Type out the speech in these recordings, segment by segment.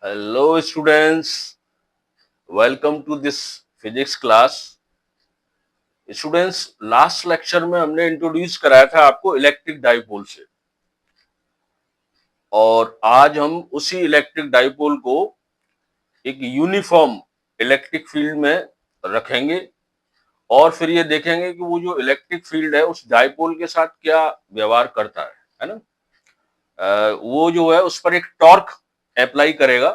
Hello students, welcome to this physics class. Students, last lecture में हमने introduce कराया था आपको इलेक्ट्रिक डाइपोल से, और आज हम उसी इलेक्ट्रिक डाइपोल को एक यूनिफॉर्म इलेक्ट्रिक फील्ड में रखेंगे और फिर ये देखेंगे कि वो जो इलेक्ट्रिक फील्ड है उस डाइपोल के साथ क्या व्यवहार करता है ना। वो जो है उस पर एक टॉर्क अप्लाई करेगा,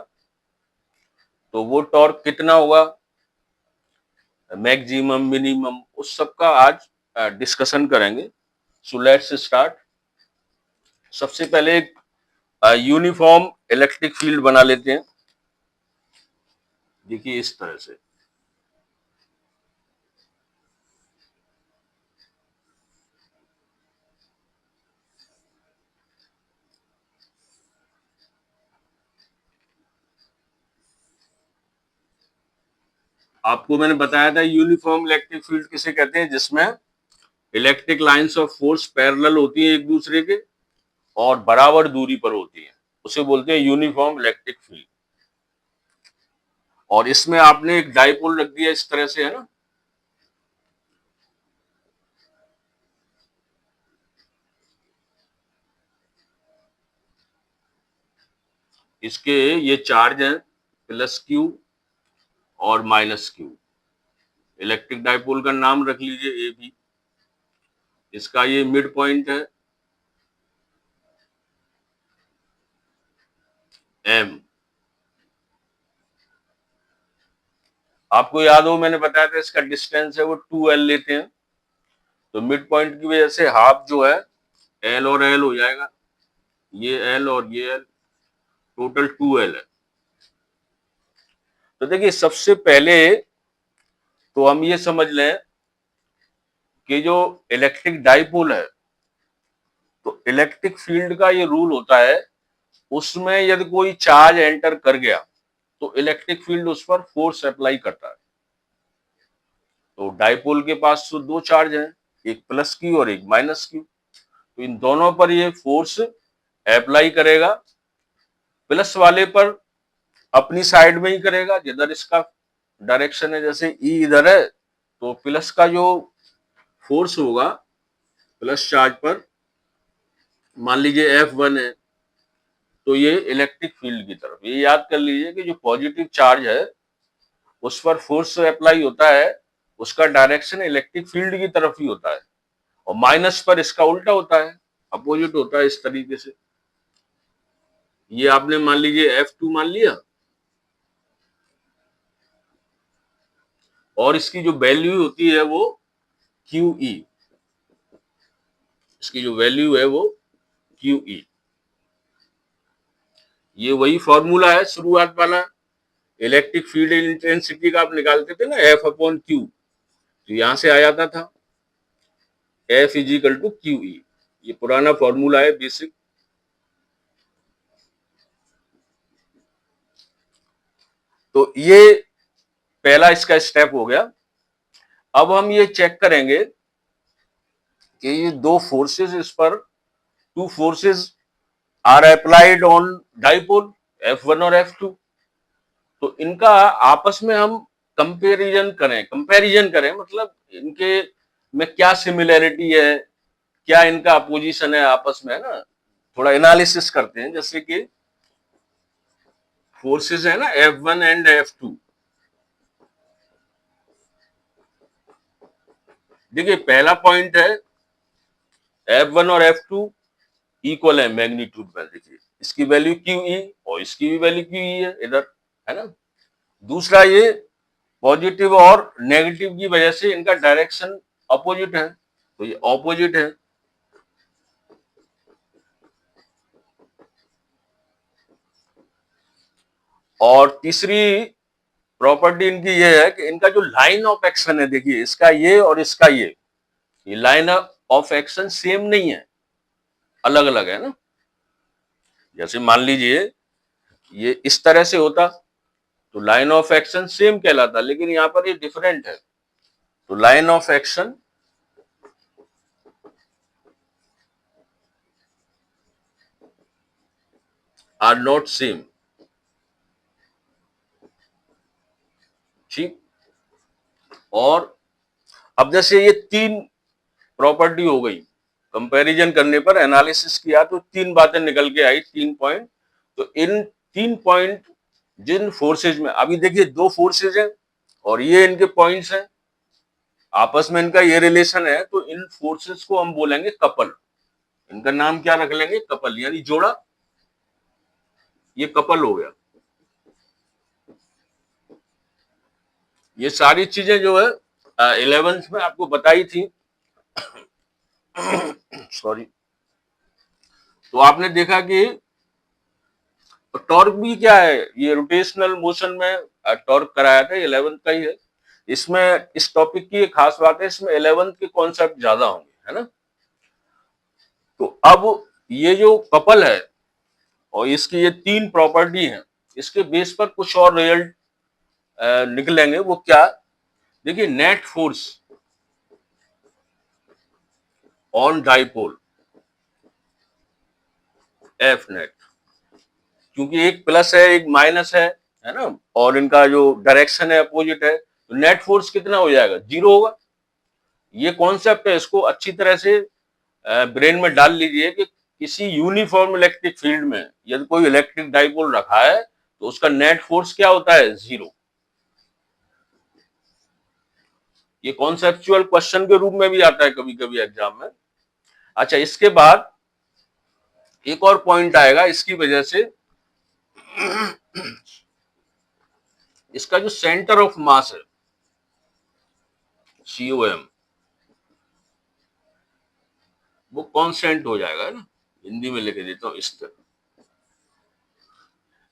तो वो टॉर्क कितना होगा, मैक्सिमम, मिनिमम, उस सब का आज डिस्कशन करेंगे। So let's start. सबसे पहले एक यूनिफॉर्म इलेक्ट्रिक फील्ड बना लेते हैं। देखिए इस तरह से। आपको मैंने बताया था यूनिफॉर्म इलेक्ट्रिक फील्ड किसे कहते हैं, जिसमें electric lines of force parallel होती है एक दूसरे के और बराबर दूरी पर होती है, उसे बोलते हैं यूनिफॉर्म इलेक्ट्रिक फील्ड। और इसमें आपने एक डाइपोल रख दिया इस तरह से, है ना। इसके ये चार्ज हैं प्लस क्यू और माइनस क्यू। इलेक्ट्रिक डाइपोल का नाम रख लीजिए ए बी। इसका ये मिड पॉइंट है एम। आपको याद हो मैंने बताया था इसका डिस्टेंस है वो 2L लेते हैं, तो मिड पॉइंट की वजह से हाफ जो है L और L हो जाएगा, ये L और ये L, टोटल 2L है। तो देखिए सबसे पहले तो हम ये समझ लें कि जो इलेक्ट्रिक डाइपोल है, तो इलेक्ट्रिक फील्ड का ये रूल होता है, उसमें यदि कोई चार्ज एंटर कर गया तो इलेक्ट्रिक फील्ड उस पर फोर्स अप्लाई करता है। तो डाइपोल के पास तो दो चार्ज हैं, एक प्लस क्यू और एक माइनस क्यू, तो इन दोनों पर ये फोर्स अप्लाई करेगा। प्लस वाले पर अपनी साइड में ही करेगा, जिधर इसका डायरेक्शन है, जैसे ई इधर है तो प्लस का जो फोर्स होगा प्लस चार्ज पर, मान लीजिए F1 है, तो ये इलेक्ट्रिक फील्ड की तरफ, ये याद कर लीजिए कि जो पॉजिटिव चार्ज है उस पर फोर्स अप्लाई होता है, उसका डायरेक्शन इलेक्ट्रिक फील्ड की तरफ ही होता है, और माइनस पर इसका उल्टा होता है, अपोजिट होता है इस तरीके से। ये आपने मान लीजिए F2 मान लिया, और इसकी जो वैल्यू होती है वो QE, इसकी जो वैल्यू है वो QE। ये वही फॉर्मूला है शुरुआत वाला, इलेक्ट्रिक फील्ड इंटेंसिटी का आप निकालते थे ना, F/Q, तो यहां से आ जाता था F = QE। ये पुराना फॉर्मूला है बेसिक। तो ये पहला इसका स्टेप हो गया। अब हम ये चेक करेंगे कि ये दो फोर्सेस इस पर, two forces are applied on dipole, F1 और F2। तो इनका आपस में हम कंपैरिजन करें, मतलब इनके में क्या सिमिलैरिटी है, क्या इनका अपोजिशन है आपस में, है ना। थोड़ा एनालिसिस करते हैं, जैसे कि फोर्सेस है ना F1 एंड F2। देखिए पहला पॉइंट है F1 और F2 इक्वल है मैग्नीट्यूड में। देखिए इसकी वैल्यू QE और इसकी भी वैल्यू QE है इधर, है ना। दूसरा, ये पॉजिटिव और नेगेटिव की वजह से इनका डायरेक्शन अपोजिट है, तो ये ऑपोजिट है। और तीसरी प्रॉपर्टी इनकी ये है कि इनका जो लाइन ऑफ एक्शन है, देखिए इसका ये और इसका ये लाइन ऑफ एक्शन सेम नहीं है, अलग अलग है ना। जैसे मान लीजिए ये इस तरह से होता तो लाइन ऑफ एक्शन सेम कहलाता, लेकिन यहाँ पर ये डिफरेंट है, तो line of action are not same. और अब जैसे ये तीन प्रॉपर्टी हो गई, कंपैरिजन करने पर एनालिसिस किया तो तीन बातें निकल के आई, 3 पॉइंट। तो इन 3 पॉइंट जिन फोर्सेज में, अभी देखिए दो फोर्सेज हैं और ये इनके पॉइंट्स हैं, आपस में इनका ये रिलेशन है, तो इन फोर्सेस को हम बोलेंगे कपल। इनका नाम क्या रख लेंगे? कपल, यानी जोड़ा। ये कपल हो गया। ये सारी चीजें जो है 11th में आपको बताई थी। सॉरी। तो आपने देखा कि टॉर्क भी क्या है, ये रोटेशनल मोशन में टॉर्क कराया था, 11th का ही है। इसमें इस टॉपिक की एक खास बात है, इसमें 11th के कॉन्सेप्ट ज्यादा होंगे, है ना। तो अब ये जो कपल है और इसकी ये तीन प्रॉपर्टी है, इसके बेस पर कुछ और रिजल्ट निकलेंगे। वो क्या? देखिए, net force on dipole, F net, क्योंकि एक प्लस है एक माइनस है ना, और इनका जो डायरेक्शन है अपोजिट है, तो नेट फोर्स कितना हो जाएगा? 0 होगा। ये कॉन्सेप्ट है, इसको अच्छी तरह से ब्रेन में डाल लीजिए कि किसी यूनिफॉर्म इलेक्ट्रिक फील्ड में यदि कोई इलेक्ट्रिक डाइपोल रखा है तो उसका नेट फोर्स क्या होता है? 0। ये कॉन्सेप्चुअल क्वेश्चन के रूप में भी आता है कभी कभी एग्जाम में। अच्छा, इसके बाद एक और पॉइंट आएगा इसकी वजह से, इसका जो सेंटर ऑफ मास है, COM, वो कांस्टेंट हो जाएगा, है ना। हिंदी में लिख देता हूं इस तरह,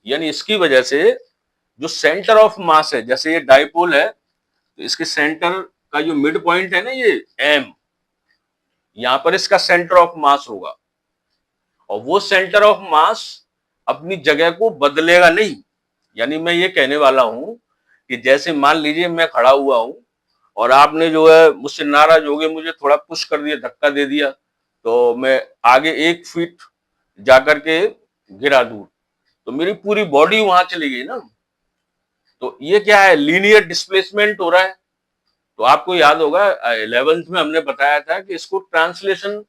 यानी इसकी वजह से जो सेंटर ऑफ मास है, जैसे ये डाइपोल है तो इसके सेंटर का जो मिड पॉइंट है ना, ये M, यहां पर इसका सेंटर ऑफ मास होगा। और वो सेंटर ऑफ मास अपनी जगह को बदलेगा नहीं। यानी मैं ये कहने वाला हूं कि जैसे मान लीजिए मैं खड़ा हुआ हूं और आपने जो है मुझसे नाराज हो गए, मुझे थोड़ा पुश कर दिया, धक्का दे दिया, तो मैं आगे 1 फीट जाकर के गिरा दूर, तो मेरी पूरी बॉडी वहां चली गई ना। तो ये क्या है? लीनियर डिस्प्लेसमेंट हो रहा है। तो आपको याद होगा 11th में हमने बताया था कि इसको ट्रांसलेशन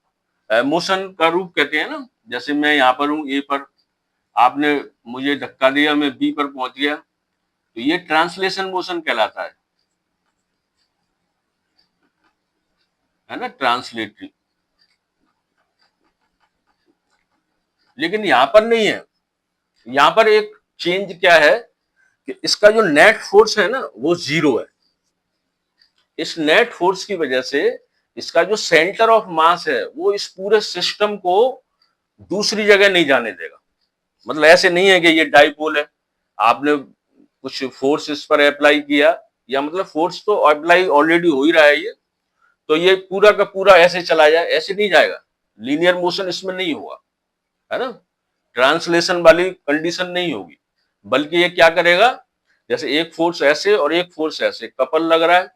मोशन का रूप कहते हैं ना। जैसे मैं यहाँ पर हूँ A पर, आपने मुझे धक्का दिया, मैं B पर पहुंच गया, तो ये ट्रांसलेशन मोशन कहलाता है ना, ट्रांसलेटरी। लेकिन यहां पर नहीं है। यहां पर एक चेंज क्या है कि इसका जो नेट फोर्स है ना, वो 0 है। इस नेट फोर्स की वजह से इसका जो सेंटर ऑफ मास है वो इस पूरे सिस्टम को दूसरी जगह नहीं जाने देगा। मतलब ऐसे नहीं है कि ये डाइपोल है, आपने कुछ फोर्स इस पर अप्लाई किया, या मतलब फोर्स तो अप्लाई ऑलरेडी हो ही रहा है, ये तो ये पूरा का पूरा ऐसे चला जाए, ऐसे नहीं जाएगा। लीनियर मोशन इसमें नहीं होगा, है ना। ट्रांसलेशन वाली कंडीशन नहीं होगी, बल्कि ये क्या करेगा, जैसे एक फोर्स ऐसे और एक फोर्स ऐसे कपल लग रहा है,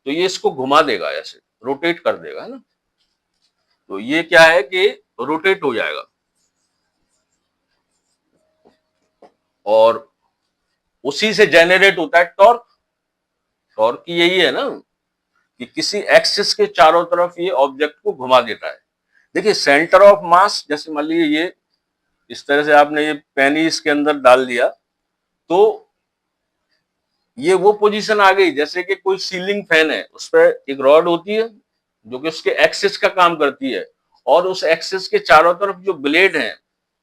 तो ये इसको घुमा देगा, ऐसे रोटेट कर देगा, है ना। तो ये क्या है कि रोटेट हो जाएगा। और उसी से जनरेट होता है टॉर्क। टॉर्क की यही है ना कि किसी एक्सिस के चारों तरफ ये ऑब्जेक्ट को घुमा देता है। देखिए, सेंटर ऑफ मास, जैसे मान लीजिए ये इस तरह से आपने ये पेनी इसके अंदर डाल दिया, तो ये वो पोजीशन आ गई जैसे कि कोई सीलिंग फैन है, उस पर एक रॉड होती है जो कि उसके एक्सिस का काम करती है, और उस एक्सिस के चारों तरफ जो ब्लेड है,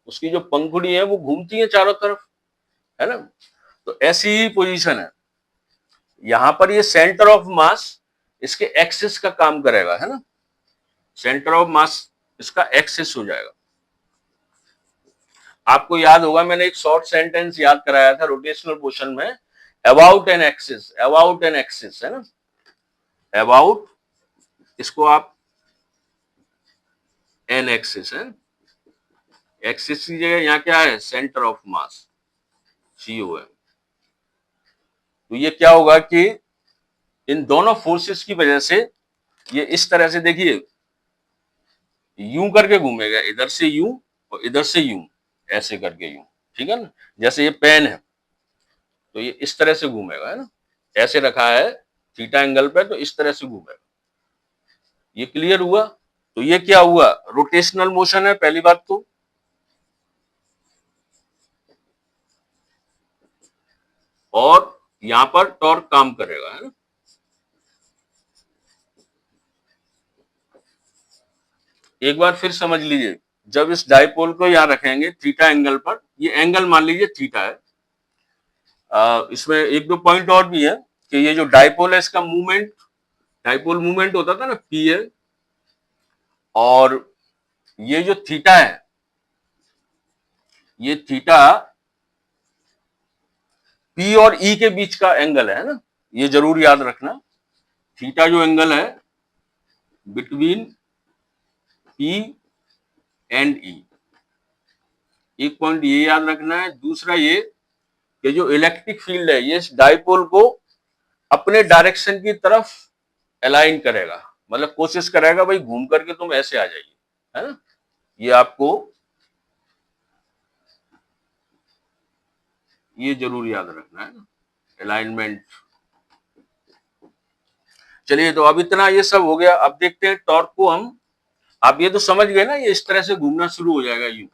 उसकी जो पंखुड़ी है वो घूमती है चारों तरफ, है ना। तो ऐसी ही पोजीशन है यहां पर। ये सेंटर ऑफ मास इसके एक्सिस का काम करेगा, है ना। सेंटर ऑफ मास इसका एक्सिस हो जाएगा। आपको याद होगा मैंने एक शॉर्ट सेंटेंस याद कराया था रोटेशनल मोशन में, about an axis, about an axis, है ना। अबाउट, इसको आप एन एक्सिस है, एक्सिस की जगह यहाँ क्या है? Centre of mass, COM। तो ये क्या होगा कि इन दोनों फोर्सेस की वजह से ये इस तरह से, देखिए, यूं करके घूमेगा, इधर से यूं और इधर से यूं, ऐसे करके यूं, ठीक है ना। जैसे ये पेन है तो ये इस तरह से घूमेगा, है ना। ऐसे रखा है थीटा एंगल पे, तो इस तरह से घूमेगा। ये क्लियर हुआ? तो ये क्या हुआ, रोटेशनल मोशन है पहली बात तो। और यहां पर टॉर्क काम करेगा, है ना। एक बार फिर समझ लीजिए, जब इस डाइपोल को यहां रखेंगे थीटा एंगल पर, ये एंगल मान लीजिए थीटा है। इसमें एक दो पॉइंट और भी है कि ये जो डाइपोल है इसका मूवमेंट, डाइपोल मूवमेंट होता था ना, पी है, और ये जो थीटा है, ये थीटा पी और ई के बीच का एंगल है ना, ये जरूर याद रखना। थीटा जो एंगल है बिटवीन पी एंड ई, एक पॉइंट ये याद रखना है। दूसरा ये कि जो इलेक्ट्रिक फील्ड है ये इस डाइपोल को अपने डायरेक्शन की तरफ अलाइन करेगा, मतलब कोशिश करेगा भाई घूम करके तुम ऐसे आ जाइए, है ना। ये आपको ये जरूर याद रखना है ना, अलाइनमेंट। चलिए, तो अब इतना ये सब हो गया। अब देखते हैं टॉर्क को हम, आप ये तो समझ गए ना, ये इस तरह से घूमना शुरू हो जाएगा, यूं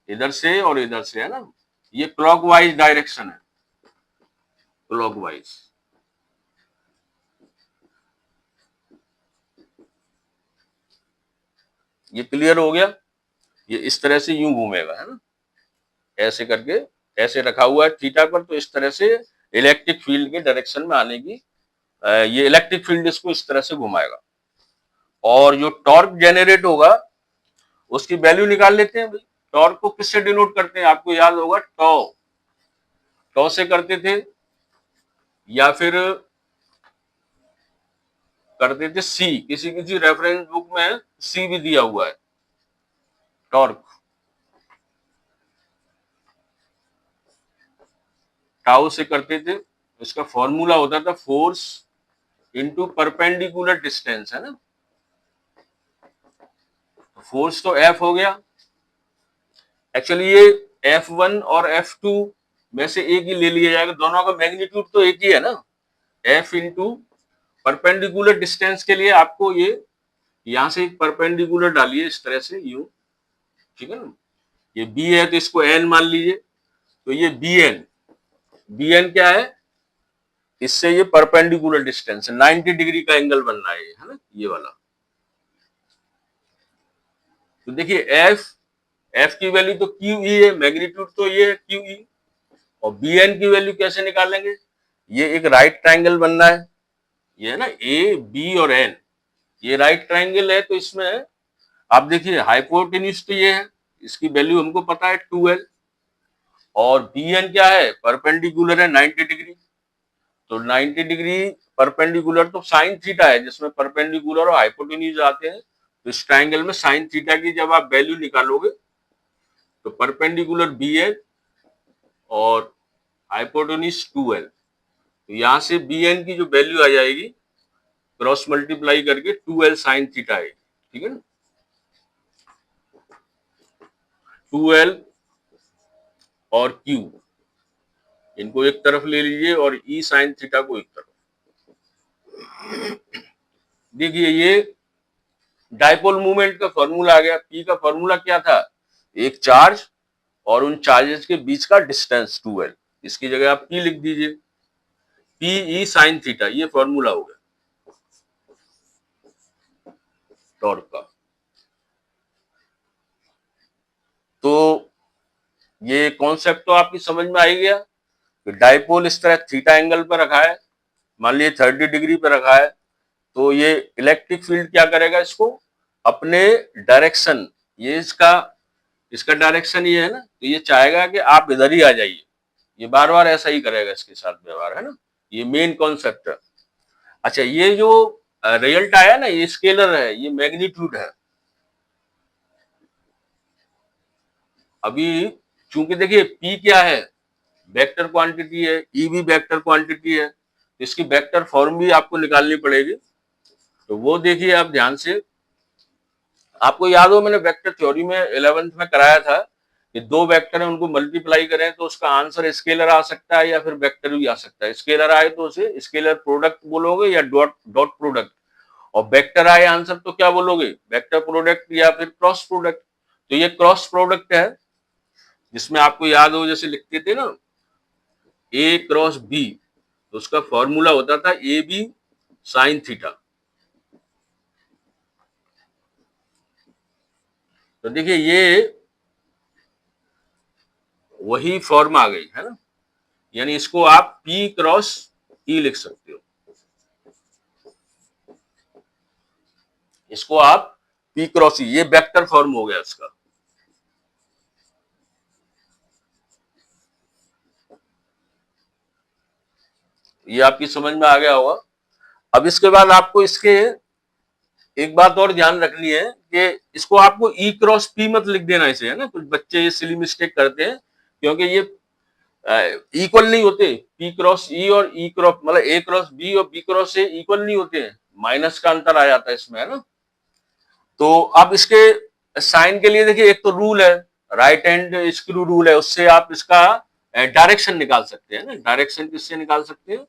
इधर से और इधर से, है ना। ये क्लॉकवाइज डायरेक्शन है, क्लॉकवाइज। ये क्लियर हो गया। ये इस तरह से यूं घूमेगा, है ना, ऐसे करके, ऐसे रखा हुआ है थीटा पर, तो इस तरह से इलेक्ट्रिक फील्ड के डायरेक्शन में आने की, ये इलेक्ट्रिक फील्ड इसको इस तरह से घुमाएगा। और जो टॉर्क जनरेट होगा उसकी वैल्यू निकाल लेते हैं भाई। टॉर्क को किससे डिनोट करते हैं, आपको याद होगा, टॉ, टॉ से करते थे, या फिर करते थे सी, किसी किसी रेफरेंस बुक में सी भी दिया हुआ है, टॉर्क। टाउ से करते थे, इसका फॉर्मूला होता था फोर्स इनटू परपेंडिकुलर डिस्टेंस, है ना। फोर्स तो एफ हो गया, एक्चुअली ये F1 और F2 में से एक ही ले लिया जाएगा, दोनों का मैग्नीट्यूड तो एक ही है ना। F इंटू परपेंडिकुलर डिस्टेंस के लिए आपको ये यहां से परपेंडिकुलर डालिए इस तरह से, यू, ठीक है ना। ये बी है तो इसको एन मान लीजिए, तो ये बी एन, बी एन क्या है, इससे ये परपेंडिकुलर डिस्टेंस है, 90 डिग्री का एंगल बन रहा है ना, ये वाला। तो देखिए एफ, एफ की वैल्यू तो क्यू ई है, मैग्नीट्यूड तो ये है क्यू ई, और बी एन की वैल्यू कैसे निकालेंगे, ये एक राइट ट्राइंगल बनना है, ये है ना ए बी और एन, ये राइट ट्राइंगल है, तो इसमें आप देखिए हाइपोटेन्यूज तो ये है, इसकी वैल्यू हमको पता है 2l, और बी एन क्या है, परपेंडिकुलर है 90 डिग्री, तो 90 डिग्री परपेंडिकुलर तो साइन थीटा है, जिसमें परपेंडिकुलर और हाइपोटेन्यूज आते हैं, तो इस ट्राइंगल में साइन थीटा की जब आप वैल्यू निकालोगे तो परपेंडिकुलर बी एन और हाइपोटेन्यूज 2l, तो यहां से बी एन की जो वैल्यू आ जाएगी क्रॉस मल्टीप्लाई करके 2l साइन थीटा है, ठीक है ना। 2l और q, इनको एक तरफ ले लीजिए और e साइन थीटा को एक तरफ। देखिए ये डाइपोल मूवमेंट का फॉर्मूला आ गया। p का फॉर्मूला क्या था, एक चार्ज और उन चार्जेस के बीच का डिस्टेंस 2l, इसकी जगह आप p लिख दीजिए, p e साइन थीटा, ये फॉर्मूला हो गया टॉर्क का। तो ये कॉन्सेप्ट तो आपकी समझ में आ ही गया कि डाइपोल इस तरह थीटा एंगल पर रखा है, मान लीजिए 30 डिग्री पर रखा है, तो ये इलेक्ट्रिक फील्ड क्या करेगा, इसको अपने डायरेक्शन, ये इसका इसका डायरेक्शन ये है ना, तो ये चाहेगा कि आप इधर ही आ जाइए, ये बार बार ऐसा ही करेगा, इसके साथ व्यवहार, है ना। ये मेन कॉन्सेप्ट है। अच्छा, ये जो रिजल्ट आया ना, ये स्केलर है, ये मैग्नीट्यूड है। अभी चूंकि देखिए P क्या है, वेक्टर क्वांटिटी है, E भी वेक्टर क्वांटिटी है, तो इसकी वेक्टर फॉर्म भी आपको निकालनी पड़ेगी। तो वो देखिए आप ध्यान से, आपको याद हो मैंने वेक्टर थ्योरी में 11th में कराया था कि दो वेक्टर है उनको मल्टीप्लाई करें तो उसका आंसर स्केलर आ सकता है या फिर वेक्टर भी आ सकता है। स्केलर आए तो उसे स्केलर प्रोडक्ट बोलोगे या डॉट डॉट प्रोडक्ट, और वेक्टर आए आंसर तो क्या बोलोगे, वेक्टर प्रोडक्ट या फिर क्रॉस प्रोडक्ट। तो ये क्रॉस प्रोडक्ट है, जिसमें आपको याद हो जैसे लिखते थे ना ए क्रॉस बी, तो उसका फॉर्मूला होता था ए बी साइन थीटा। तो देखिए ये वही फॉर्म आ गई है ना, यानी इसको आप P क्रॉस E लिख सकते हो, इसको आप P क्रॉस E, ये वेक्टर फॉर्म हो गया इसका। ये आपकी समझ में आ गया होगा। अब इसके बाद आपको इसके एक बात और ध्यान रखनी है कि इसको आपको E क्रॉस P मत लिख देना इसे, है ना, कुछ बच्चे ये सिली मिस्टेक करते हैं, क्योंकि ये इक्वल नहीं होते। P क्रॉस E और E क्रॉस मतलब A क्रॉस B और B क्रॉस A इक्वल नहीं होते हैं, माइनस का अंतर आ जाता है इसमें, है ना। तो अब इसके साइन के लिए देखिए एक तो रूल है, राइट हैंड स्क्रू रूल है, उससे आप इसका डायरेक्शन निकाल सकते हैं ना। डायरेक्शन किससे निकाल सकते हैं,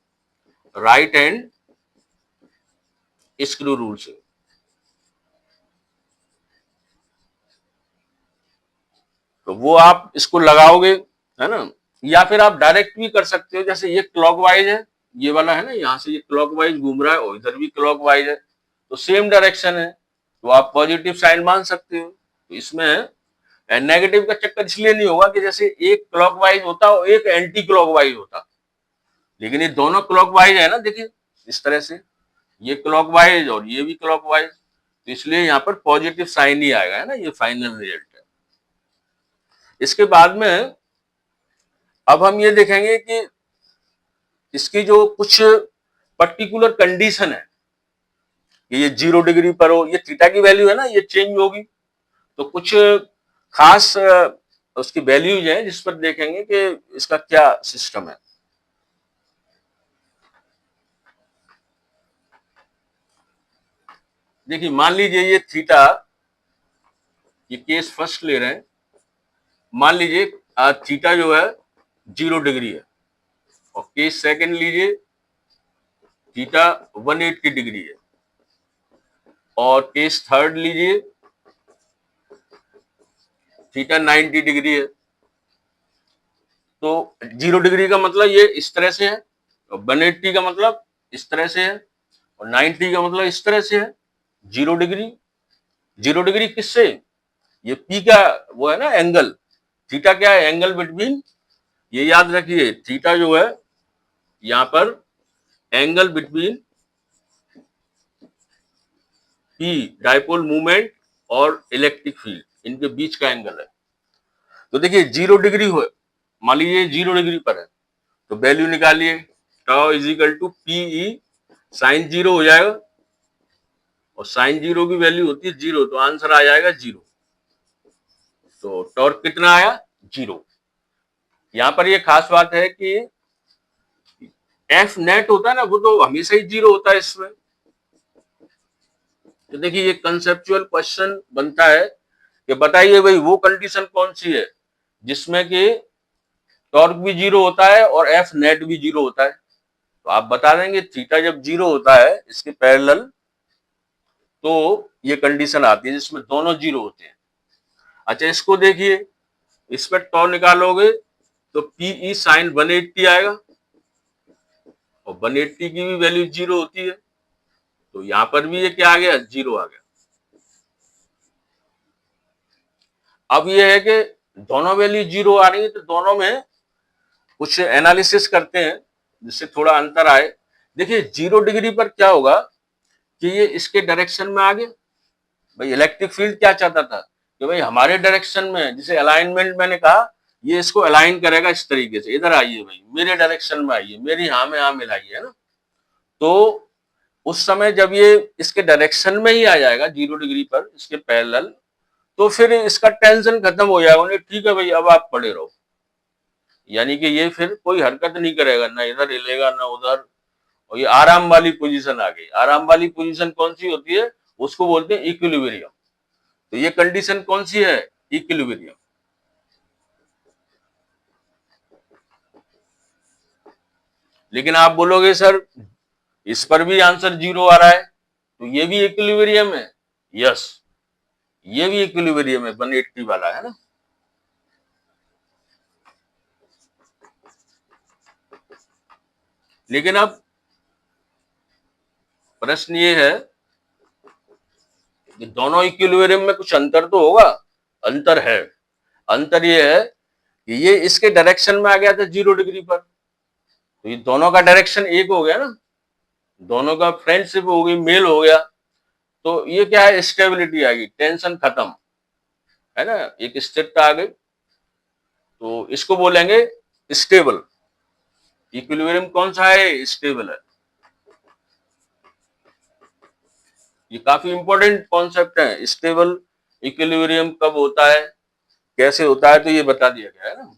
राइट हैंड स्क्रू रूल से। तो वो आप इसको लगाओगे, है ना, या फिर आप डायरेक्ट भी कर सकते हो, जैसे ये क्लॉकवाइज है, ये वाला है ना, यहाँ से ये क्लॉकवाइज घूम रहा है और इधर भी क्लॉकवाइज है, तो सेम डायरेक्शन है, तो आप पॉजिटिव साइन मान सकते हो। तो इसमें नेगेटिव का चक्कर इसलिए नहीं होगा कि जैसे एक क्लॉकवाइज होता और एक एंटी क्लॉकवाइज होता, लेकिन ये दोनों क्लॉकवाइज है ना, देखिए इस तरह से ये क्लॉकवाइज और ये भी क्लॉकवाइज, तो इसलिए यहाँ पर पॉजिटिव साइन ही आएगा, है ना, ये फाइनल रिजल्ट है। इसके बाद में अब हम ये देखेंगे कि इसकी जो कुछ पर्टिकुलर कंडीशन है कि ये 0 डिग्री पर हो, ये थीटा की वैल्यू है ना, ये चेंज होगी, तो कुछ खास उसकी वैल्यूज है जिस पर देखेंगे कि इसका क्या सिस्टम है। देखिए मान लीजिए ये थीटा, ये केस फर्स्ट ले रहे हैं, मान लीजिए थीटा जो है 0 डिग्री है, और केस सेकंड लीजिए थीटा 180 डिग्री है, और केस थर्ड लीजिए थीटा 90 डिग्री है। तो 0 डिग्री का मतलब ये इस तरह से है, और 180 का मतलब इस तरह से है, और 90 का मतलब इस तरह से है। 0 डिग्री, 0 डिग्री किससे, ये पी का वो है ना एंगल, थीटा क्या है, एंगल बिटवीन, ये याद रखिए थीटा जो है यहां पर angle between P dipole movement और इलेक्ट्रिक फील्ड, इनके बीच का एंगल है। तो देखिए 0 डिग्री हो, मान लीजिए 0 डिग्री पर है, तो वैल्यू निकालिए, tau is equal to P E sine 0 हो जाएगा, और साइन 0 की वैल्यू होती है 0, तो आंसर आ जाएगा 0। तो टॉर्क कितना आया, 0। यहां पर ये खास बात है कि एफ नेट होता है ना, वो तो हमेशा ही 0 होता है इसमें। तो देखिए ये कंसेप्चुअल क्वेश्चन बनता है कि बताइए भाई वो कंडीशन कौन सी है जिसमें कि टॉर्क भी 0 होता है और एफ नेट भी 0 होता है। तो आप बता देंगे थीटा जब 0 होता है इसके पैरेलल, तो ये कंडीशन आती है जिसमें दोनों 0 होते हैं। अच्छा इसको देखिए, इस पर टॉ निकालोगे तो पीई साइन 180 आएगा, और 180 की भी वैल्यू 0 होती है, तो यहां पर भी ये क्या आ गया, 0 आ गया। अब ये है कि दोनों वैल्यू 0 आ रही है, तो दोनों में कुछ एनालिसिस करते हैं जिससे थोड़ा अंतर आए। देखिए 0 डिग्री पर क्या होगा कि ये इसके डायरेक्शन में आ गया। भाई इलेक्ट्रिक फील्ड क्या चाहता था कि भाई हमारे डायरेक्शन में, जिसे अलाइनमेंट मैंने कहा, ये इसको अलाइन करेगा इस तरीके से, इधर आइए भाई मेरे डायरेक्शन में आइए, मेरी हाँ में हाँ मिलाइए, है ना। तो उस समय जब ये इसके डायरेक्शन में ही आ जाएगा 0 डिग्री पर इसके पैरेलल, तो फिर इसका टेंशन खत्म हो जाएगा, उन्हें ठीक है भाई अब आप पड़े रहो, यानी कि ये फिर कोई हरकत नहीं करेगा, ना इधर हिलेगा ना उधर, और ये आराम वाली पोजीशन आ गई। आराम वाली पोजीशन कौन सी होती है, उसको बोलते हैं इक्विलिब्रियम। तो ये कंडीशन कौन सी है, इक्विलिब्रियम। लेकिन आप बोलोगे सर इस पर भी आंसर 0 आ रहा है, तो ये भी इक्विलिब्रियम है। यस, ये भी इक्विलिब्रियम है, 180 वाला है ना। लेकिन अब प्रश्न ये है कि दोनों इक्विलिब्रियम में कुछ अंतर तो होगा। अंतर है। अंतर ये है कि ये इसके डायरेक्शन में आ गया था 0 डिग्री पर, तो ये दोनों का डायरेक्शन एक हो गया ना, दोनों का फ्रेंडशिप हो गई, मेल हो गया, तो ये क्या है, स्टेबिलिटी आ गई, टेंशन खत्म, है ना, एक स्थिरता आ गई, तो इसको बोलेंगे स्टेबल। इक्विलिब्रियम कौन सा है, स्टेबल है। ये काफी इंपॉर्टेंट कॉन्सेप्ट है। स्टेबल इक्विलिब्रियम कब होता है, कैसे होता है, तो ये बता दिया गया है ना।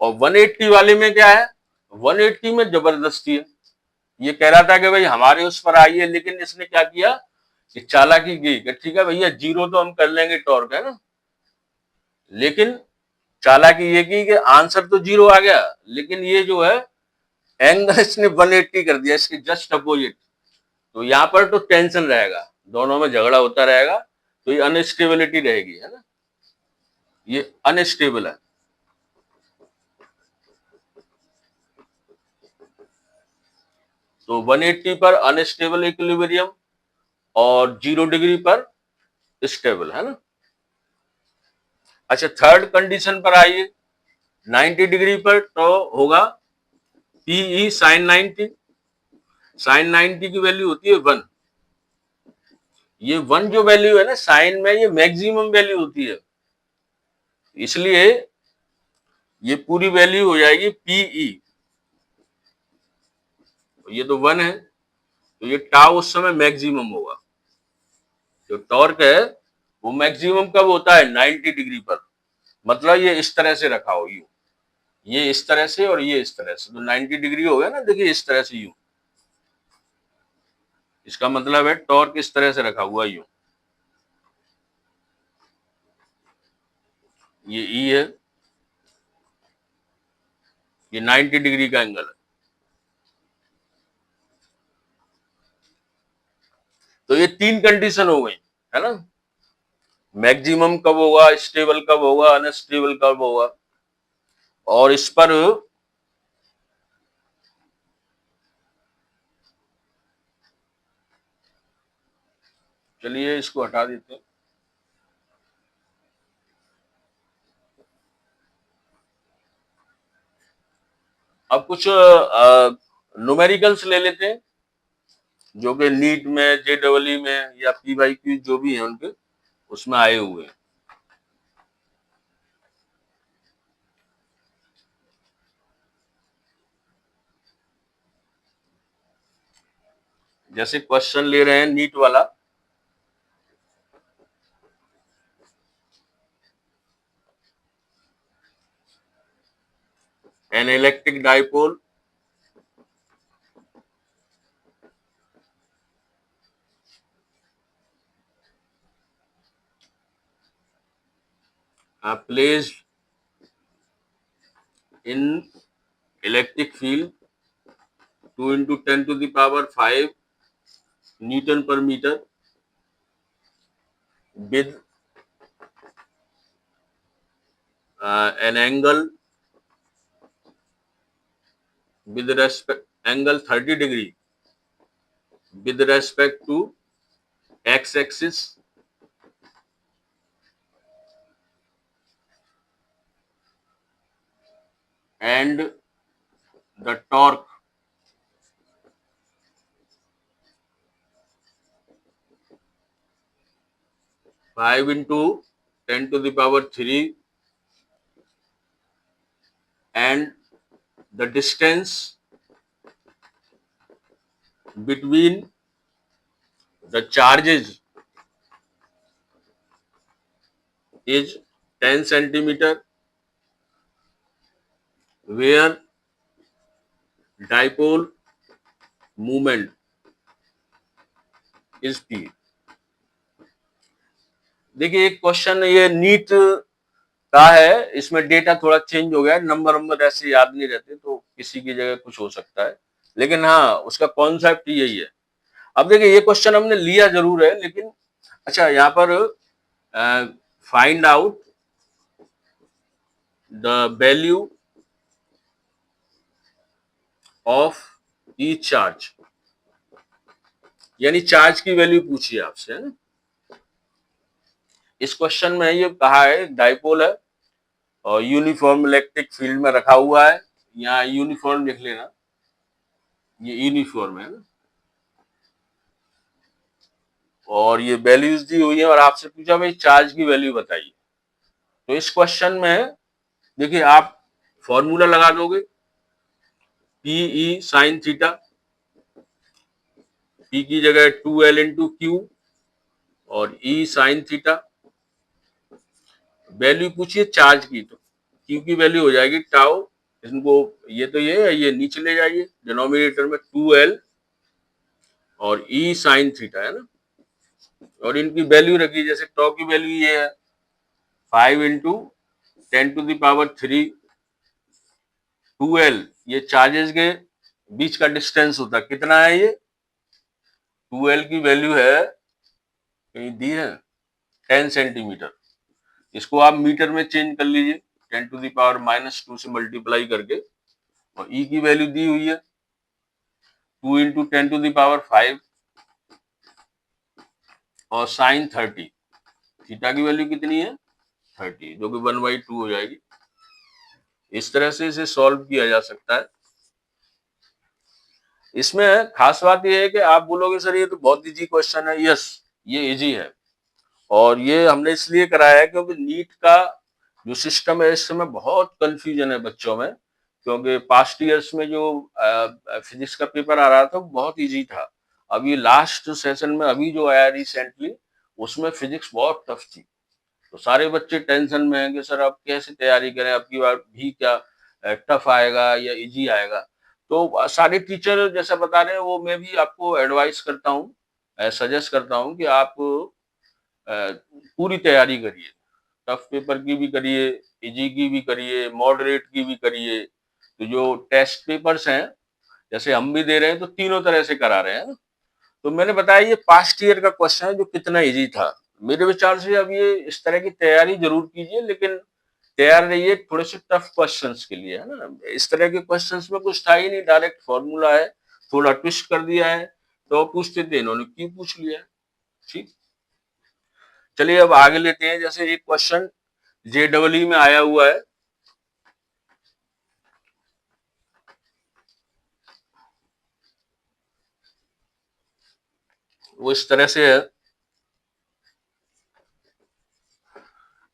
और 180 वाले में क्या है, 180 में जबरदस्ती है। ये कह रहा था कि भाई हमारे उस पर आइए, लेकिन इसने क्या किया कि चालाकी की कि ठीक है भैया 0 तो हम कर लेंगे टॉर्क, है ना, लेकिन चालाकी ये की कि आंसर तो 0 आ गया, लेकिन ये जो है एंगल इसने 180 कर दिया, इसके जस्ट अपोजिट। तो यहाँ पर तो टेंशन रहेगा, दोनों में झगड़ा होता रहेगा, तो ये अनस्टेबिलिटी रहेगी, है ना, ये अनस्टेबल है। तो 180 पर अनस्टेबल इक्विलिब्रियम और 0 डिग्री पर स्टेबल, है ना। अच्छा, थर्ड कंडीशन पर आइए। 90 डिग्री पर तो होगा पीई साइन 90। साइन 90 की वैल्यू होती है 1। ये 1 जो वैल्यू है ना साइन में, ये मैक्सिमम वैल्यू होती है, इसलिए ये पूरी वैल्यू हो जाएगी पीई। ये तो 1 है, तो ये टाउ उस समय मैक्सिमम होगा। जो टॉर्क है वो मैक्सिमम कब होता है, 90 डिग्री पर। मतलब ये इस तरह से रखा हो, यू, ये इस तरह से और ये इस तरह से, तो 90 डिग्री हो गया ना, देखिए इस तरह से यू, इसका मतलब है टॉर्क इस तरह से रखा हुआ यू, ये ई है, ये 90 डिग्री का एंगल है। तो ये 3 कंडीशन हो गई, है ना, मैक्सिमम कब होगा, स्टेबल कब होगा, अनस्टेबल कब होगा। और इस पर चलिए इसको हटा देते हैं। अब कुछ न्यूमेरिकल्स ले लेते हैं, जो कि नीट में, जेडब्ल्यू में या पीवाईक्यू जो भी है उनके उसमें आए हुए हैं। जैसे क्वेश्चन ले रहे हैं नीट वाला, N electric dipole placed in electric field 2 into 10 to the power 5 Newton per meter with an angle with respect angle 30 degree with respect to x axis and the torque 5 into 10 to the power 3 and the distance between the charges is 10 centimeter, where dipole moment is p। देखिए एक question ये NEET का है, इसमें data थोड़ा change हो गया है, नंबर ऐसे याद नहीं रहते, तो किसी की जगह कुछ हो सकता है, लेकिन हाँ उसका कॉन्सेप्ट यही है। अब देखिए ये क्वेश्चन हमने लिया जरूर है, लेकिन अच्छा यहाँ पर find out the value of each charge, यानी चार्ज की वैल्यू पूछी है आपसे, है ना। इस क्वेश्चन में ये कहा है डाइपोल है और यूनिफॉर्म इलेक्ट्रिक फील्ड में रखा हुआ है, यहाँ यूनिफॉर्म लिख लेना, ये यूनिफॉर्म है ना, और ये वैल्यूज दी हुई है और आपसे पूछा भाई चार्ज की वैल्यू बताइए। तो इस क्वेश्चन में देखिए आप फॉर्मूला लगा दोगे, पीई साइन थीटा, पी की जगह 2L इंटू क्यू और ई साइन थीटा, वैल्यू पूछिए चार्ज की, तो क्यू की वैल्यू हो जाएगी टाउ, इनको ये तो ये नीचे ले जाइए डिनोमिनेटर में 2L और ई साइन थीटा, है ना, और इनकी वैल्यू रखी, जैसे टॉ की वैल्यू ये है 5 इंटू 10⁻³ 2L, ये चार्जेस के बीच का डिस्टेंस होता है, कितना है ये 2L की वैल्यू है, कहीं दी है 10 सेंटीमीटर, इसको आप मीटर में चेंज कर लीजिए 10⁻⁻² से मल्टीप्लाई करके, और ई की वैल्यू दी हुई है 2 इंटू 10⁵ और साइन 30, थीटा की वैल्यू कितनी है 30, जो कि 1/2 हो जाएगी। इस तरह से इसे सॉल्व किया जा सकता है। इसमें खास बात यह है कि आप बोलोगे सर ये तो बहुत इजी क्वेश्चन है, यस ये इजी है, और ये हमने इसलिए कराया है क्योंकि नीट का जो सिस्टम है इस समय बहुत कंफ्यूजन है बच्चों में, क्योंकि पास्ट ईयर्स में जो फिजिक्स का पेपर आ रहा था वो बहुत इजी था, अभी लास्ट सेशन में अभी जो आया रिसेंटली उसमें फिजिक्स बहुत टफ थी, तो सारे बच्चे टेंशन में हैं कि सर अब कैसे तैयारी करें, अब की बार भी क्या टफ आएगा या इजी आएगा। तो सारे टीचर जैसा बता रहे हैं वो मैं भी आपको एडवाइस करता हूँ, सजेस्ट करता हूँ कि आप पूरी तैयारी करिए, टफ पेपर की भी करिए, इजी की भी करिए, मॉडरेट की भी करिए। तो जो टेस्ट पेपर्स हैं जैसे हम भी दे रहे हैं तो तीनों तरह से करा रहे हैं ना। तो मैंने बताया ये पास्ट ईयर का क्वेश्चन है जो कितना इजी था, मेरे विचार से अब ये इस तरह की तैयारी जरूर कीजिए, लेकिन तैयार रहिए थोड़े से टफ क्वेश्चंस के लिए, है ना। इस तरह के क्वेश्चंस में कुछ था ही नहीं, डायरेक्ट फॉर्मूला है, थोड़ा ट्विस्ट कर दिया है, तो पूछते थे इन्होंने क्यों पूछ लिया। ठीक, चलिए अब आगे लेते हैं। जैसे एक क्वेश्चन JEE में आया हुआ है, वो इस तरह से है,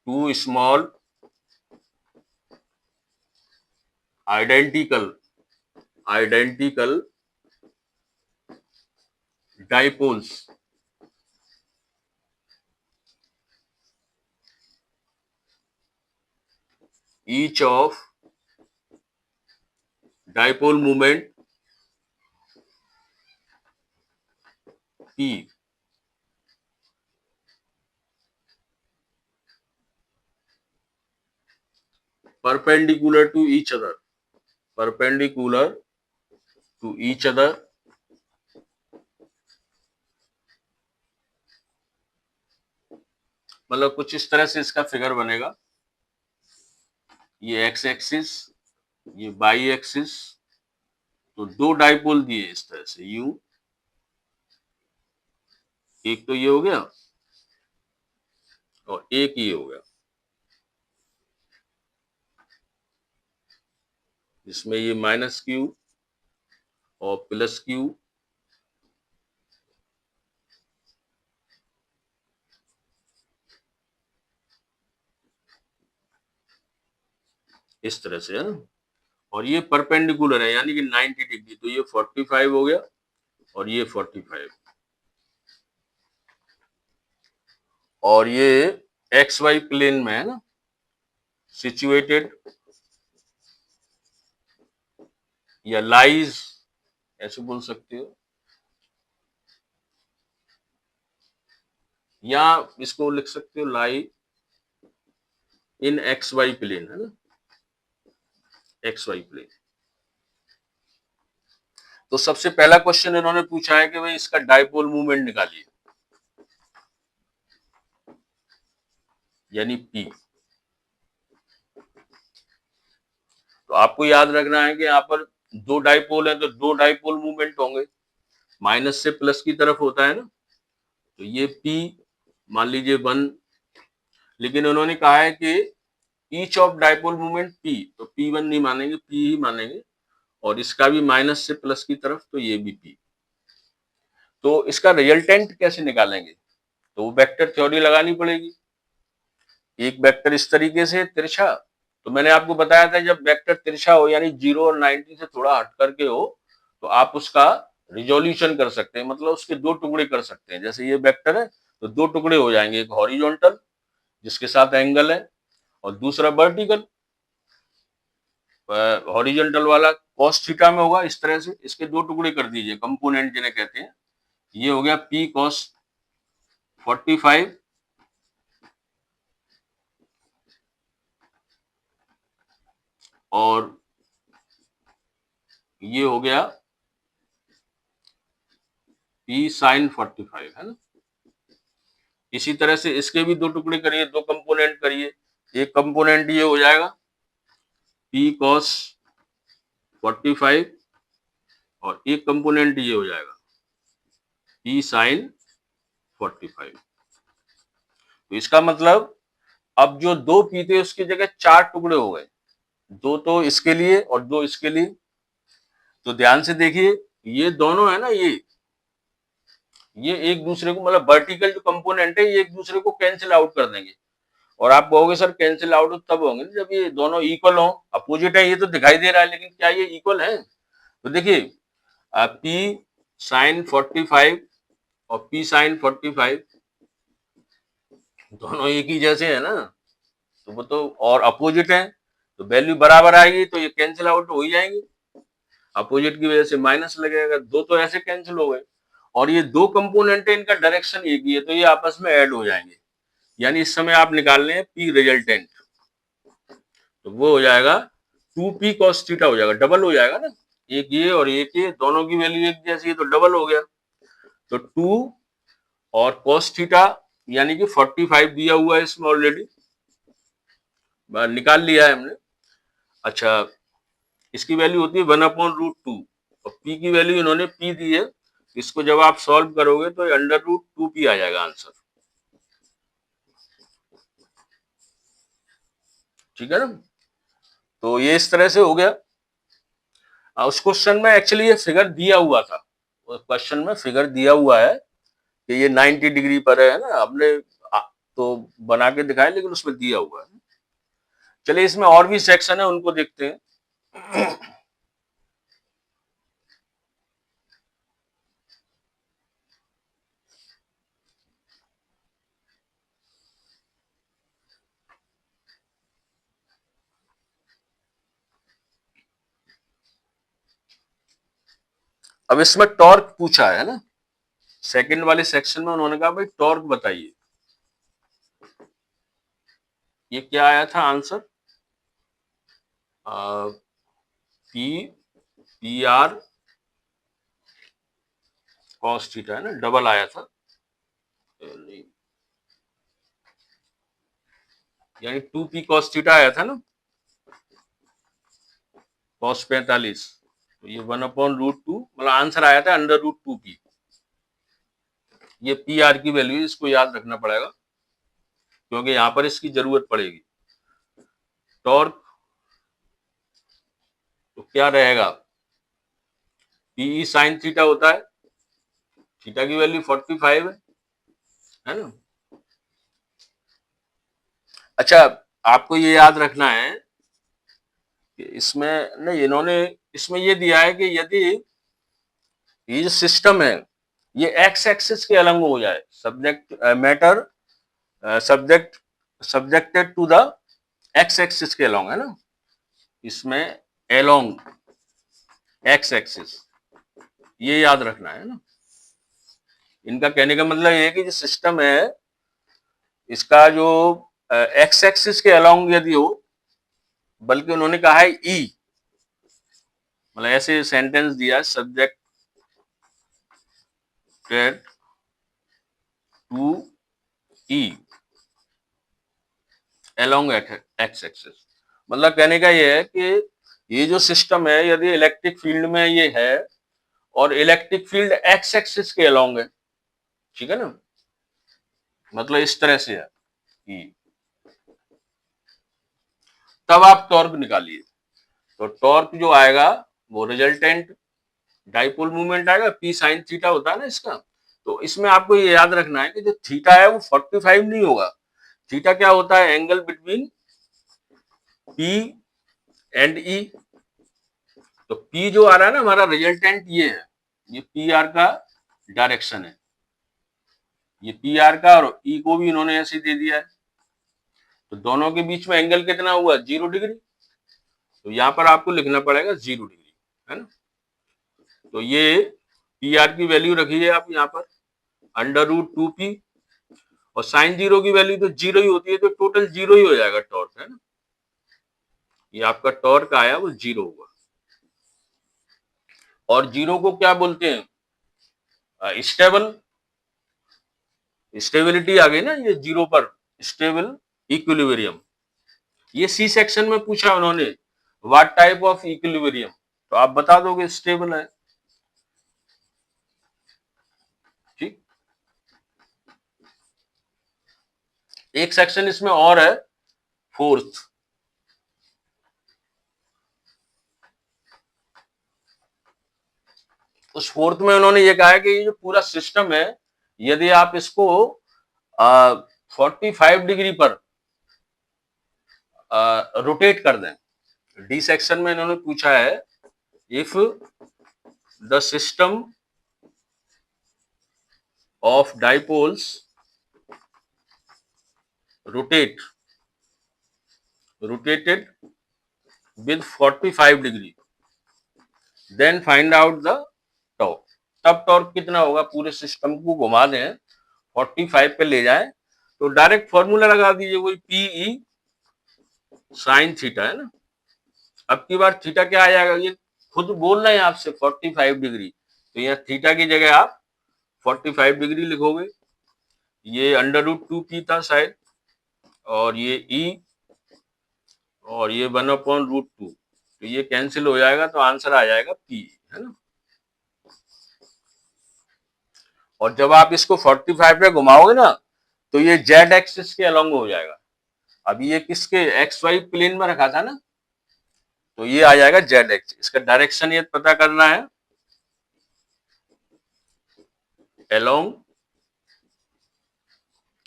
two small identical dipoles each of dipole moment P perpendicular to each other, perpendicular to each other, मतलब कुछ इस तरह से इसका फिगर बनेगा, ये एक्स एक्सिस, ये वाई एक्सिस, तो दो डाइपोल दिए इस तरह से यू, एक तो ये हो गया और एक ये हो गया, इसमें ये माइनस क्यू और प्लस क्यू, इस तरह से, है ना, और ये परपेंडिकुलर है यानी कि 90 डिग्री, तो ये 45 हो गया और ये 45, और ये एक्स वाई प्लेन में है ना सिचुएटेड, या लाइज ऐसे बोल सकते हो, या इसको लिख सकते हो लाई इन एक्स वाई प्लेन, है ना, एक्स वाई प्लेन। तो सबसे पहला क्वेश्चन इन्होंने पूछा है कि भाई इसका डाइपोल मूवमेंट निकालिए, यानी P। तो आपको याद रखना है कि यहाँ पर दो डाइपोल है तो दो डाइपोल मूवमेंट होंगे, माइनस से प्लस की तरफ होता है ना। तो ये P मान लीजिए 1, लेकिन उन्होंने कहा है कि each of dipole movement P, तो P1 नहीं मानेंगे, P ही मानेंगे, और इसका भी माइनस से प्लस की तरफ, तो ये भी P। तो इसका रिजल्टेंट कैसे निकालेंगे? तो वो वेक्टर थ्योरी लगानी पड़ेगी। एक वेक्टर इस तरीके से तिरछा, तो मैंने आपको बताया था जब वेक्टर तिरछा हो यानी 0 और 90 से थोड़ा हट करके हो, तो आप उसका रिजोल्यूशन कर सकते हैं, मतलब उसके दो टुकड़े कर सकते हैं। जैसे ये वेक्टर है तो दो टुकड़े हो जाएंगे, एक हॉरिजॉन्टल जिसके साथ एंगल है, और दूसरा वर्टिकल। हॉरिजॉन्टल वाला cos थीटा में होगा, इस तरह से इसके दो टुकड़े कर दीजिए, कंपोनेंट जिन्हें कहते हैं। ये हो गया P cos 45 और ये हो गया P sin 45, है ना। इसी तरह से इसके भी दो टुकड़े करिए, दो कंपोनेंट करिए। एक कंपोनेंट ये हो जाएगा P cos 45 और एक कंपोनेंट ये हो जाएगा P sin 45। तो इसका मतलब अब जो दो P थे उसकी जगह चार टुकड़े हो गए, दो तो इसके लिए और दो इसके लिए। तो ध्यान से देखिए, ये दोनों है ना, ये एक दूसरे को, मतलब वर्टिकल जो कंपोनेंट है ये एक दूसरे को कैंसिल आउट कर देंगे। और आप कहोगे सर कैंसिल आउट तब होंगे जब ये दोनों इक्वल हो। अपोजिट है ये तो दिखाई दे रहा है, लेकिन क्या ये इक्वल है? तो देखिए P sin 45 और P sin 45 दोनों एक ही जैसे है ना, तो वो तो और अपोजिट है, तो वैल्यू बराबर आएगी तो ये कैंसिल आउट हो ही जाएंगे। अपोजिट की वजह से माइनस लगेगा, दो तो ऐसे कैंसिल हो गए। और ये दो कंपोनेंट है, इनका डायरेक्शन एक ही है, तो ये आपस में ऐड हो जाएंगे। यानी इस समय आप निकाल लें P रिजल्टेंट, तो वो हो जाएगा 2P cos थीटा हो जाएगा, डबल हो जाएगा ना। एक ये और एक ये, दोनों की वैल्यू एक जैसी है तो डबल हो गया। तो 2 और cos थीटा यानी कि 45 दिया हुआ है इसमें ऑलरेडी, निकाल लिया है हमने। अच्छा, इसकी वैल्यू होती है 1/√2 और P की वैल्यू इन्होंने P दी है। इसको जब आप सॉल्व करोगे तो √2P आ जाएगा आंसर। ठीक है ना। तो ये इस तरह से हो गया। उस क्वेश्चन में एक्चुअली ये फिगर दिया हुआ था, उस क्वेश्चन में फिगर दिया हुआ है कि ये 90 डिग्री पर है ना। हमने तो बना के दिखाया, लेकिन उसमें दिया हुआ है। चलिए इसमें और भी सेक्शन है, उनको देखते हैं। अब इसमें टॉर्क पूछा है ना, सेकंड वाले सेक्शन में उन्होंने कहा भाई टॉर्क बताइए। ये क्या आया था answer? P P R cos theta है ना, डबल आया था, यानी 2P cos थीटा आया था ना, cos 45। तो ये 1/√2 मतलब आंसर आया था √2P। ये पी आर की वैल्यू, इसको याद रखना पड़ेगा क्योंकि यहां पर इसकी जरूरत पड़ेगी। टॉर्क तो क्या रहेगा? पीई साइन थीटा होता है, थीटा की वैल्यू 45 है ना। अच्छा, आपको ये याद रखना है कि इसमें नहीं, इन्होंने इसमें ये दिया है कि यदि ये जो सिस्टम है ये एक्स एक्सिस के अलग हो जाए, subject matter subject subjected to the X axis के अलॉन्ग, है ना। इसमें एलोंग एक्स एक्सिस, ये याद रखना है ना। इनका कहने का मतलब ये है कि जो सिस्टम है इसका जो एक्स एक्सिस के अलॉन्ग यदि हो, बल्कि उन्होंने कहा है ई, मतलब ऐसे सेंटेंस दिया, subject TET to E along x axis. मतलब कहने का ये है कि ये जो सिस्टम है, यदि इलेक्ट्रिक फील्ड में ये है और इलेक्ट्रिक फील्ड एक्स एक्सिस के अलोंग है, ठीक है ना, मतलब इस तरह से है कि तब आप टॉर्क निकालिए। तो टॉर्क जो आएगा वो रिजल्टेंट डाइपोल मूवमेंट आएगा, पी साइन थीटा होता है ना इसका। तो इसमें आपको ये याद रखना है कि जो थीटा है वो 45 नहीं होगा। थीटा क्या होता है? एंगल बिटवीन पी एंड ई। तो पी जो आ रहा है ना हमारा रिजल्टेंट, ये है, ये पी आर का डायरेक्शन है, ये पी आर का, और ई को भी इन्होंने ऐसे दे दिया है। तो दोनों के बीच में एंगल कितना हुआ? 0 डिग्री। तो यहां पर आपको लिखना पड़ेगा 0 डिग्री, है ना। तो ये पी आर की वैल्यू रखिए आप यहाँ पर √2p, और साइन 0 की वैल्यू तो 0 ही होती है, तो टोटल 0 ही हो जाएगा टॉर्क, है ना। ये आपका टॉर्क आया वो 0 हुआ। और 0 को क्या बोलते हैं? स्टेबल, स्टेबिलिटी आ गई ना ये 0 पर, स्टेबल इक्विलिब्रियम। ये सी सेक्शन में पूछा उन्होंने, व्हाट टाइप ऑफ इक्विलिब्रियम, तो आप बता दोगे स्टेबल है, ठीक। एक सेक्शन इसमें और है, फोर्थ। उस फोर्थ में उन्होंने ये कहा है कि ये जो पूरा सिस्टम है, यदि आप इसको 45 डिग्री पर रोटेट कर दें, डी सेक्शन में इन्होंने पूछा है, if the system of dipoles rotated with 45 degree, then find out the torque. तब टॉर्क कितना होगा? पूरे सिस्टम को घुमा दें, 45 पे ले जाएं, तो डायरेक्ट फॉर्मूला लगा दीजिए, वही पीई साइन थीटा, है ना। अब की बार थीटा क्या आ जाएगा? ये खुद बोल रहे हैं आपसे 45 डिग्री, तो यहाँ थीटा की जगह आप 45 डिग्री लिखोगे। ये √2p था शायद, और ये ई, और ये 1/√2, तो ये कैंसिल हो जाएगा, तो आंसर आ जाएगा पी, है ना। और जब आप इसको 45 पे घुमाओगे ना, तो ये जेड एक्सिस के अलोंग हो जाएगा। अभी ये किसके एक्स वाई प्लेन में रखा था ना, तो ये आ जाएगा जेड एक्सिस। इसका डायरेक्शन ये पता करना है, अलोंग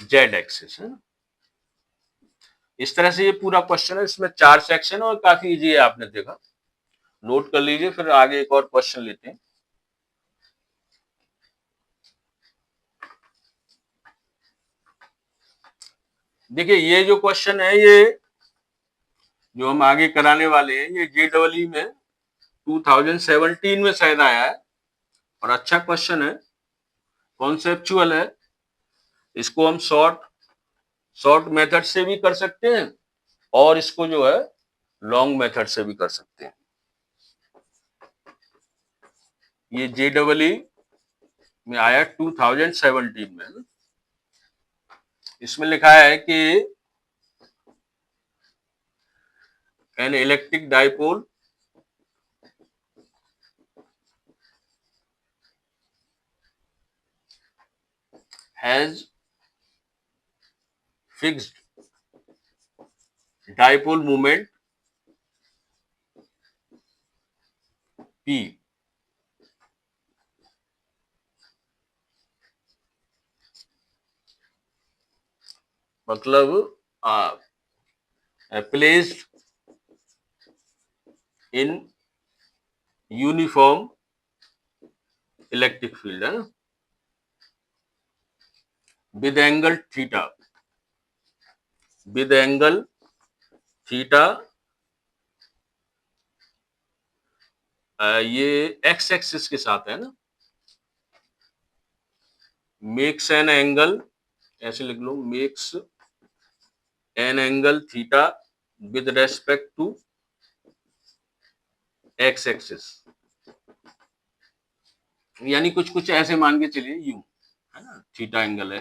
जेड एक्सिस, है ना। इस तरह से ये पूरा क्वेश्चन है, इसमें 4 सेक्शन और काफी इजी है, आपने देखा, नोट कर लीजिए, फिर आगे एक और क्वेश्चन लेते हैं। देखिए ये जो क्वेश्चन है, ये जो हम आगे कराने वाले हैं, ये JEE में 2017 में शायद आया है, और अच्छा क्वेश्चन है, कॉन्सेप्चुअल है। इसको हम शॉर्ट मेथड से भी कर सकते हैं, और इसको जो है लॉन्ग मेथड से भी कर सकते हैं। ये JEE में आया 2017 में। इसमें लिखा है कि an electric dipole has fixed dipole moment P, मतलब placed in uniform electric field, है ना, with angle theta, with angle theta, ये एक्स एक्सिस के साथ है ना, मेक्स एन एंगल, ऐसे लिख लो, makes an angle theta with respect to x axis. यानी कुछ कुछ ऐसे मान के चलिए यूं, है ना, थीटा एंगल है,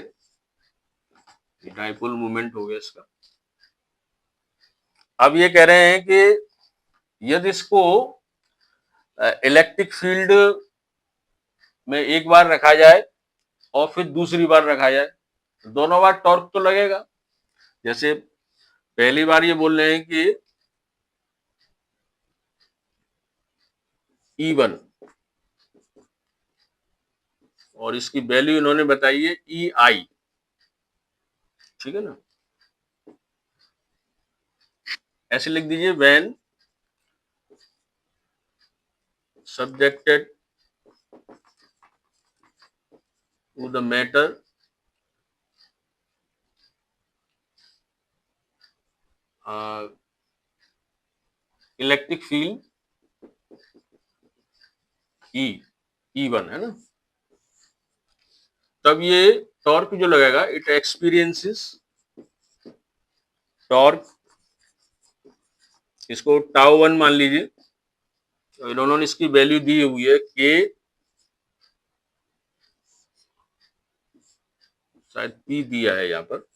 डाइपोल मोमेंट हो गया इसका। अब ये कह रहे हैं कि यदि इसको इलेक्ट्रिक फील्ड में एक बार रखा जाए और फिर दूसरी बार रखा जाए, दोनों बार टॉर्क तो लगेगा। जैसे पहली बार ये बोल रहे हैं कि E1 और इसकी वैल्यू इन्होंने बताई है EI, ठीक है ना। ऐसे लिख दीजिए, when subjected to the matter electric field E1 है ना, तब ये टॉर्क जो लगेगा, इट एक्सपीरियंसेस टॉर्क, इसको टाउ 1 मान लीजिए। तो इन्होंने इसकी वैल्यू दी हुई है के, शायद पी दिया है यहाँ पर।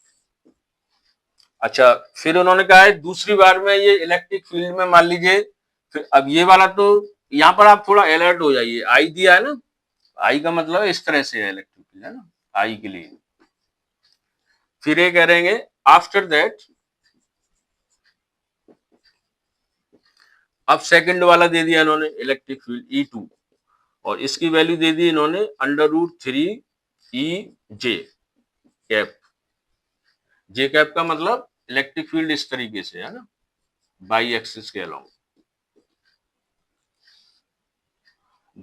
अच्छा, फिर उन्होंने कहा है दूसरी बार में ये इलेक्ट्रिक फील्ड में मान लीजिए, फिर अब ये वाला तो यहाँ पर आप थोड़ा अलर्ट हो जाइए, आई दिया है ना, आई का मतलब इस तरह से है इलेक्ट्रिक फील्ड, है ना, आई के लिए। फिर ये कह रहे हैं आफ्टर दैट, अब सेकंड वाला दे दिया इन्होंने इलेक्ट्रिक फील्ड E2, और इसकी वैल्यू दे दी इन्होंने √3 E कैप। जे कैप का मतलब इलेक्ट्रिक फील्ड इस तरीके से है ना, बाई एक्सिस के along.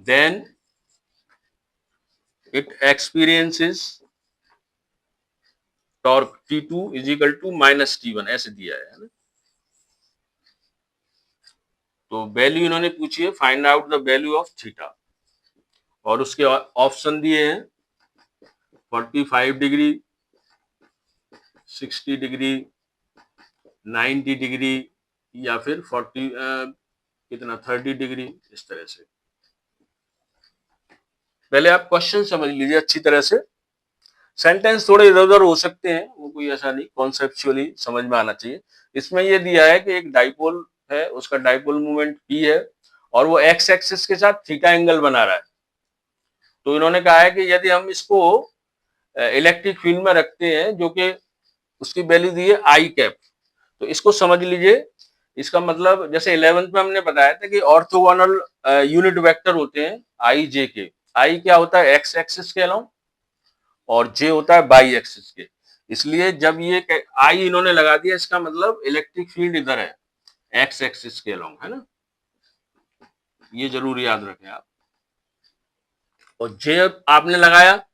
Then it experiences torque T2 is equal to -T1, ऐसे दिया है ना। तो वैल्यू इन्होंने पूछी है, find out the value of theta, और उसके ऑप्शन दिए हैं 45 डिग्री, 60 डिग्री, 90 डिग्री, या फिर 30 डिग्री, इस तरह से। पहले आप क्वेश्चन समझ लीजिए अच्छी तरह से, सेंटेंस थोड़े इधर उधर हो सकते हैं, वो कोई ऐसा नहीं, कॉन्सेप्चुअली समझ में आना चाहिए। इसमें ये दिया है कि एक डाइपोल है, उसका डाइपोल मोमेंट P है, और वो एक्स एक्सिस के साथ थीटा एंगल बना रहा है। तो इन्होंने कहा है कि यदि हम इसको इलेक्ट्रिक फील्ड में रखते हैं, जो कि उसकी वैल्यू दी है आई कैप, तो इसको समझ लीजिए। इसका मतलब जैसे 11th में हमने बताया था कि ऑर्थोगोनल यूनिट वेक्टर होते हैं आई जे के। आई क्या होता है, एक्स एक्सिस के अलोंग, और जे होता है बाई एक्सिस के। इसलिए जब ये आई इन्होंने लगा दिया, इसका मतलब इलेक्ट्रिक फील्ड इधर है, एक्स एक्सिस के अलोंग, है ना, ये जरूर याद रखें आप। और जे आपने लगाया,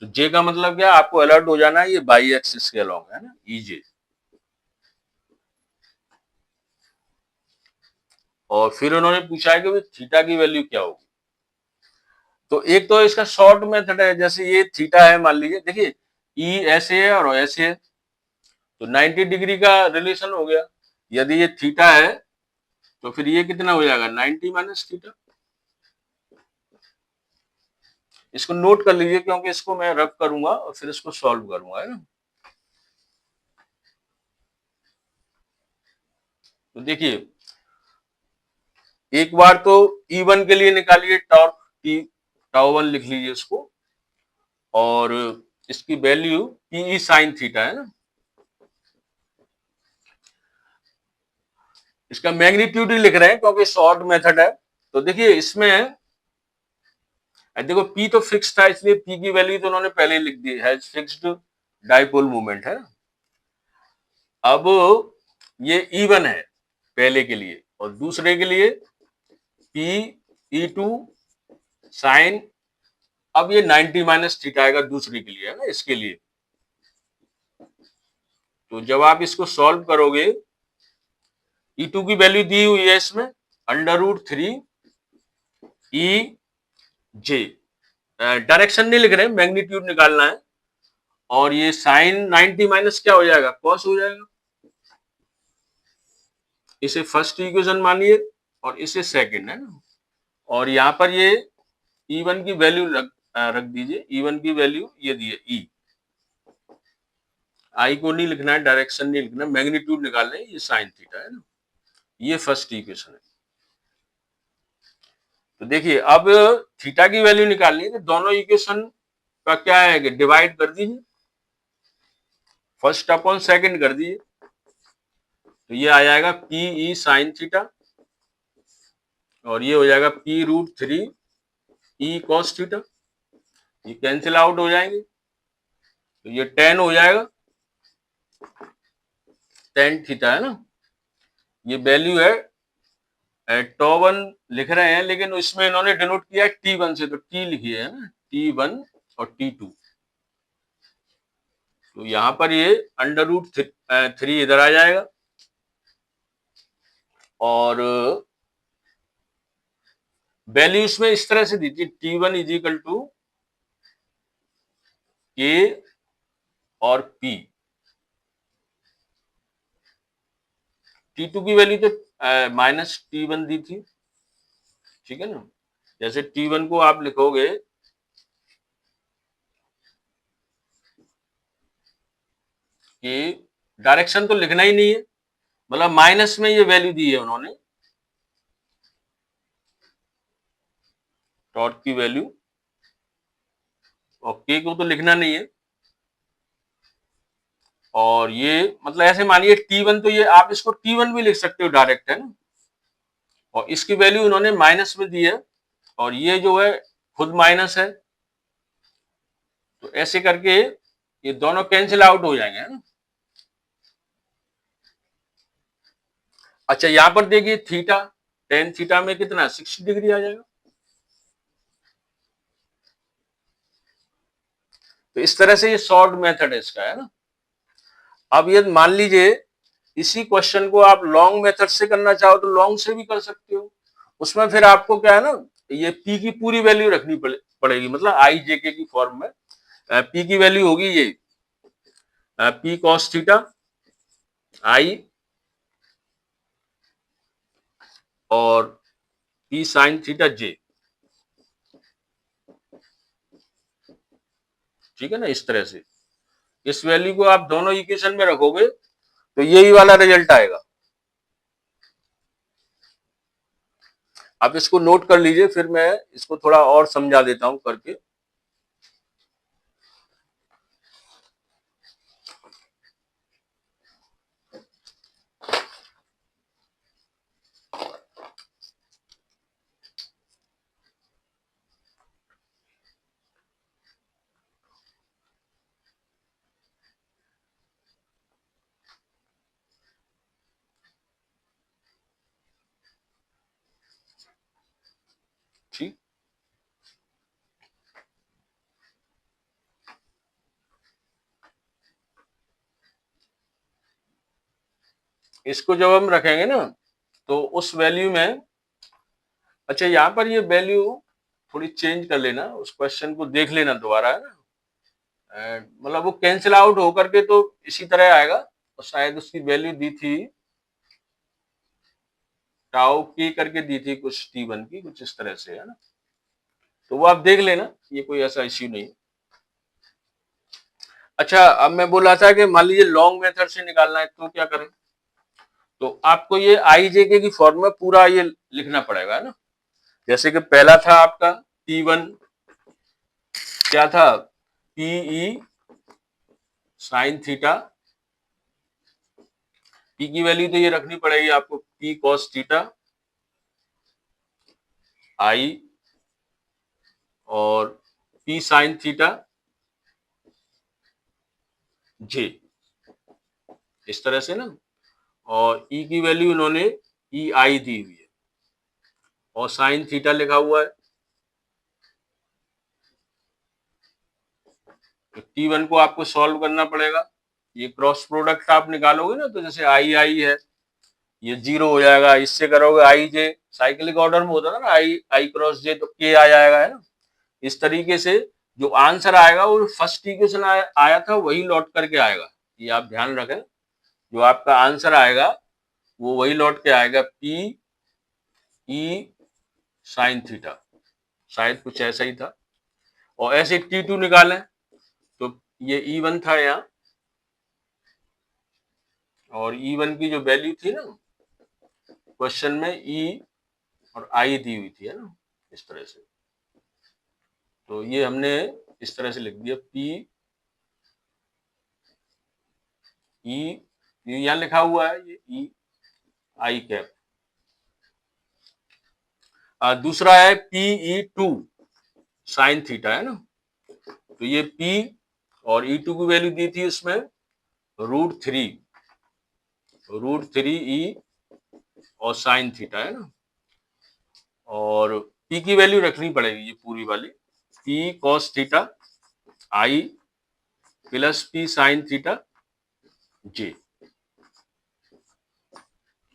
तो जे का मतलब क्या, आपको अलर्ट हो जाना है, ये बाई एक्सिस के अलोंग है ना, जे। और फिर उन्होंने पूछा है कि थीटा की वैल्यू क्या होगी। तो एक तो इसका शॉर्ट मेथड है, जैसे ये थीटा है मान लीजिए, देखिए ई ऐसे है और ऐसे है, तो 90 डिग्री का रिलेशन हो गया। यदि ये थीटा है तो फिर ये कितना हो जाएगा, 90 माइनस थीटा। इसको नोट कर लीजिए, क्योंकि इसको मैं रब करूंगा और फिर इसको सॉल्व करूंगा, है ना। तो देखिए, एक बार तो E1 के लिए निकालिए टॉर्क T, टाउ 1 लिख लीजिए इसको, और इसकी वैल्यू PE साइन थीटा है ना। इसका मैग्नीट्यूड ही लिख रहे हैं क्योंकि शॉर्ट मेथड है। तो देखिए इसमें देखो P तो फिक्स था, इसलिए P की वैल्यू तो उन्होंने पहले ही लिख दी है, फिक्स्ड डाइपोल मोमेंट है। अब ये E1 है पहले के लिए, और दूसरे के लिए PE2 साइन, अब ये 90 माइनस थीटा आएगा दूसरे के लिए, है ना, इसके लिए। तो जब आप इसको सॉल्व करोगे, E2 की वैल्यू दी हुई है इसमें √3 E डायरेक्शन नहीं लिख रहे, मैग्नीट्यूड निकालना है। और ये साइन 90 माइनस क्या हो जाएगा, कॉस हो जाएगा। इसे फर्स्ट इक्वेशन मानिए और इसे सेकंड, है ना। और यहाँ पर ये E1 की वैल्यू रख दीजिए। E1 की वैल्यू ये दी है E। आई को नहीं लिखना है, डायरेक्शन नहीं लिखना, मैग्नीट्यूड निकालना है, ये साइन थीटा है ना। ये फर्स्ट इक्वेशन है। तो देखिए अब थीटा की वैल्यू निकालनी है, तो दोनों इक्वेशन का क्या है कि डिवाइड कर दीजिए, फर्स्ट अपॉन सेकंड कर दीजिए, तो ये आ जाएगा पी ई साइन थीटा और ये हो जाएगा P root three E cos theta. ये कैंसिल आउट हो जाएंगे, तो ये टेन हो जाएगा, टेन थीटा है ना। ये वैल्यू है टॉ1 लिख रहे हैं, लेकिन इसमें इन्होंने डिनोट किया है T1 से, तो T लिखिए है ना, T1 और T2। तो यहां पर ये अंडर रूट थ्री इधर आ जाएगा और वैल्यू इसमें इस तरह से दी थी, T1 is equal to K और P। T2 की वैल्यू तो माइनस T1 दी थी, ठीक है ना। जैसे T1 को आप लिखोगे कि डायरेक्शन तो लिखना ही नहीं है, मतलब माइनस में ये वैल्यू दी है उन्होंने टॉर्क की वैल्यू, और K को तो लिखना नहीं है। और ये मतलब ऐसे मानिए T1, तो ये आप इसको T1 भी लिख सकते हो डायरेक्ट, है ना। और इसकी वैल्यू उन्होंने माइनस में दी है और ये जो है खुद माइनस है, तो ऐसे करके ये दोनों कैंसिल आउट हो जाएंगे, है ना। अच्छा यहां पर देखिए थीटा, टेन थीटा में कितना 60 डिग्री आ जाएगा। तो इस तरह से ये शॉर्ट मेथड है इसका, है ना। अब ये मान लीजिए इसी क्वेश्चन को आप लॉन्ग मेथड से करना चाहो तो लॉन्ग से भी कर सकते हो। उसमें फिर आपको क्या है ना, ये पी की पूरी वैल्यू रखनी पड़ेगी, मतलब आई जे के की फॉर्म में। पी की वैल्यू होगी ये पी कॉस थीटा आई और पी साइन थीटा जे, ठीक है ना। इस तरह से इस वैल्यू को आप दोनों इक्वेशन में रखोगे तो यही वाला रिजल्ट आएगा। आप इसको नोट कर लीजिए, फिर मैं इसको थोड़ा और समझा देता हूं करके। ठीक, इसको जब हम रखेंगे ना तो उस वैल्यू में, अच्छा यहाँ पर ये वैल्यू थोड़ी चेंज कर लेना, उस क्वेश्चन को देख लेना दोबारा, है ना। मतलब वो कैंसिल आउट होकर के तो इसी तरह आएगा, और शायद उसकी वैल्यू दी थी टाउ के करके दी थी कुछ T1 की, कुछ इस तरह से, है ना। तो वो आप देख लेना, ये कोई ऐसा इश्यू नहीं। अच्छा अब मैं बोल रहा था कि मान लीजिए लॉन्ग मेथड से निकालना है तो क्या करें, तो आपको ये आई जे के की फॉर्म में पूरा ये लिखना पड़ेगा, है ना। जैसे कि पहला था आपका T1 क्या था, पीई साइन थीटा, पी की वैल्यू तो ये रखनी पड़ेगी आपको, पी कॉस थीटा आई और पी साइन थीटा जे, इस तरह से ना। और ई की वैल्यू इन्होंने ई आई दी हुई है और साइन थीटा लिखा हुआ है। तो T1 को आपको सॉल्व करना पड़ेगा, ये क्रॉस प्रोडक्ट आप निकालोगे ना, तो जैसे आई आई है ये 0 हो जाएगा, इससे करोगे आई जे, साइक्लिक ऑर्डर में होता था ना, आई आई क्रॉस जे, तो के आ जाएगा, है ना। इस तरीके से जो आंसर आएगा वो फर्स्ट इक्वेशन आया था वही लौट करके आएगा, ये आप ध्यान रखें। जो आपका आंसर आएगा वो वही लौट के आएगा, पी ई साइन थीटा, शायद कुछ ऐसा ही था। और ऐसे T2 निकालें तो ये E1 था यहाँ, और E1 की जो वैल्यू थी ना क्वेश्चन में, E और I दी हुई थी, है ना, इस तरह से। तो ये हमने इस तरह से लिख दिया, P E, ये यहाँ लिखा हुआ है, ये E I कैप। दूसरा है PE2 साइन थीटा, है ना। तो ये P और E2 की वैल्यू दी थी उसमें √3 E और साइन थीटा, है ना। और P की वैल्यू रखनी पड़ेगी, ये पूरी वाली, P cos theta I plus P sine theta J,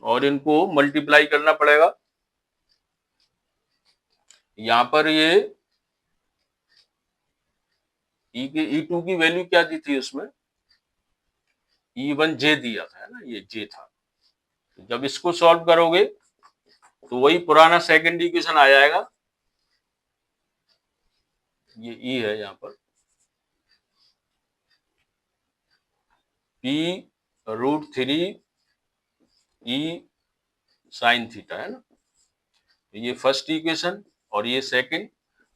और इनको मल्टीप्लाई करना पड़ेगा। यहाँ पर ये E2 की वैल्यू क्या दी थी उसमें, E1 J दिया था, है ना, ये J था। तो जब इसको सॉल्व करोगे तो वही पुराना सेकंड इक्वेशन आ जाएगा, ये E है यहाँ पर, P√3 E साइन थीटा, है ना। ये फर्स्ट इक्वेशन और ये सेकंड।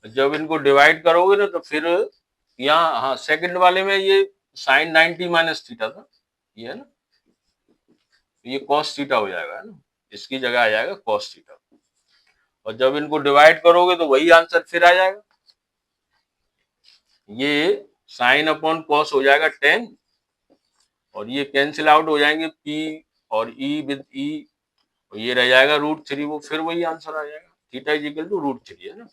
जब इनको डिवाइड करोगे ना तो फिर यहाँ, हाँ, सेकंड वाले में ये साइन 90 माइनस थीटा था, ये है ना, ये कॉस थीटा हो जाएगा, है ना, इसकी जगह आ जाएगा कॉस थीटा। और जब इनको डिवाइड करोगे तो वही आंसर फिर आ जाएगा, ये साइन अपॉन कॉस हो जाएगा 10, और ये कैंसिल आउट हो जाएंगे, P और E विद E, और ये रह जाएगा √3, वो फिर वही आंसर आ जाएगा, थीटा इज इक्वल टू √3, है ना।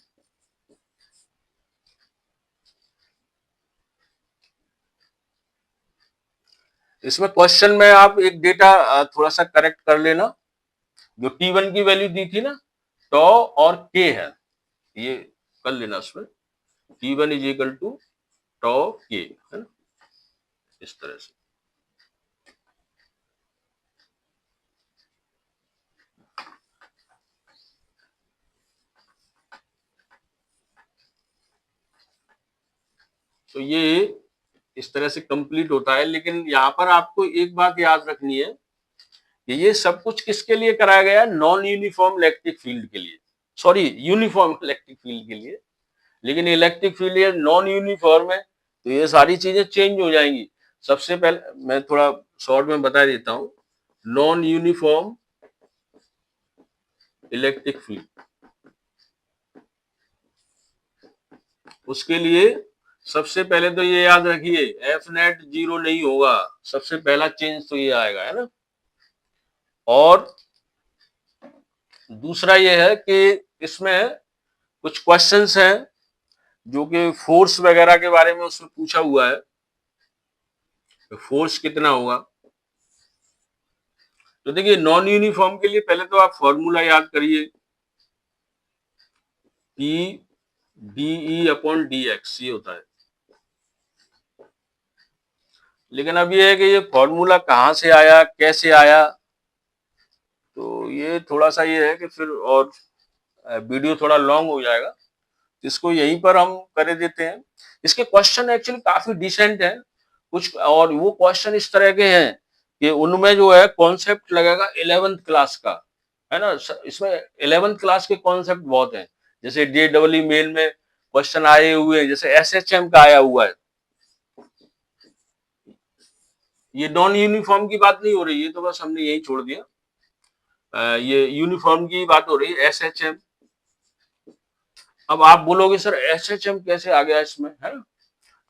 इसमें क्वेश्चन में आप एक डेटा थोड़ा सा करेक्ट कर लेना, जो T1 की वैल्यू दी थी ना, टॉ और K है, ये कर लेना उसमें, T1 is equal to tau K, है ना, इस तरह से। तो ये इस तरह से कंप्लीट होता है। लेकिन यहाँ पर आपको एक बात याद रखनी है कि ये सब कुछ किसके लिए कराया गया है, नॉन यूनिफॉर्म इलेक्ट्रिक फील्ड के लिए, सॉरी यूनिफॉर्म इलेक्ट्रिक फील्ड के लिए। लेकिन इलेक्ट्रिक फील्ड ये नॉन यूनिफॉर्म है, तो ये सारी चीजें चेंज हो जाएंगी। सबसे पहले मैं थोड़ा शॉर्ट में बता देता हूँ, नॉन यूनिफॉर्म इलेक्ट्रिक फील्ड, उसके लिए सबसे पहले तो ये याद रखिए, एफ नेट 0 नहीं होगा, सबसे पहला चेंज तो ये आएगा, है ना। और दूसरा ये है कि इसमें कुछ क्वेश्चंस हैं जो कि फोर्स वगैरह के बारे में उसमें पूछा हुआ है, तो फोर्स कितना होगा। तो देखिए, नॉन यूनिफॉर्म के लिए पहले तो आप फॉर्मूला याद करिए, P DE अपॉन DX ये होता है। लेकिन अब ये है कि ये फॉर्मूला कहाँ से आया, कैसे आया, तो ये थोड़ा सा ये है कि फिर और वीडियो थोड़ा लॉन्ग हो जाएगा, इसको यहीं पर हम कर देते हैं। इसके क्वेश्चन एक्चुअली काफी डिसेंट है कुछ, और वो क्वेश्चन इस तरह के हैं कि उनमें जो है कॉन्सेप्ट लगेगा 11th क्लास का, है ना। इसमें 11th क्लास के कॉन्सेप्ट बहुत हैं, जैसे JEE मेन में क्वेश्चन आए हुए हैं, जैसे SHM का आया हुआ है। ये नॉन यूनिफॉर्म की बात नहीं हो रही है, तो बस हमने यही छोड़ दिया, ये यूनिफॉर्म की बात हो रही है, SHM। अब आप बोलोगे सर SHM कैसे आ गया इसमें, है ना,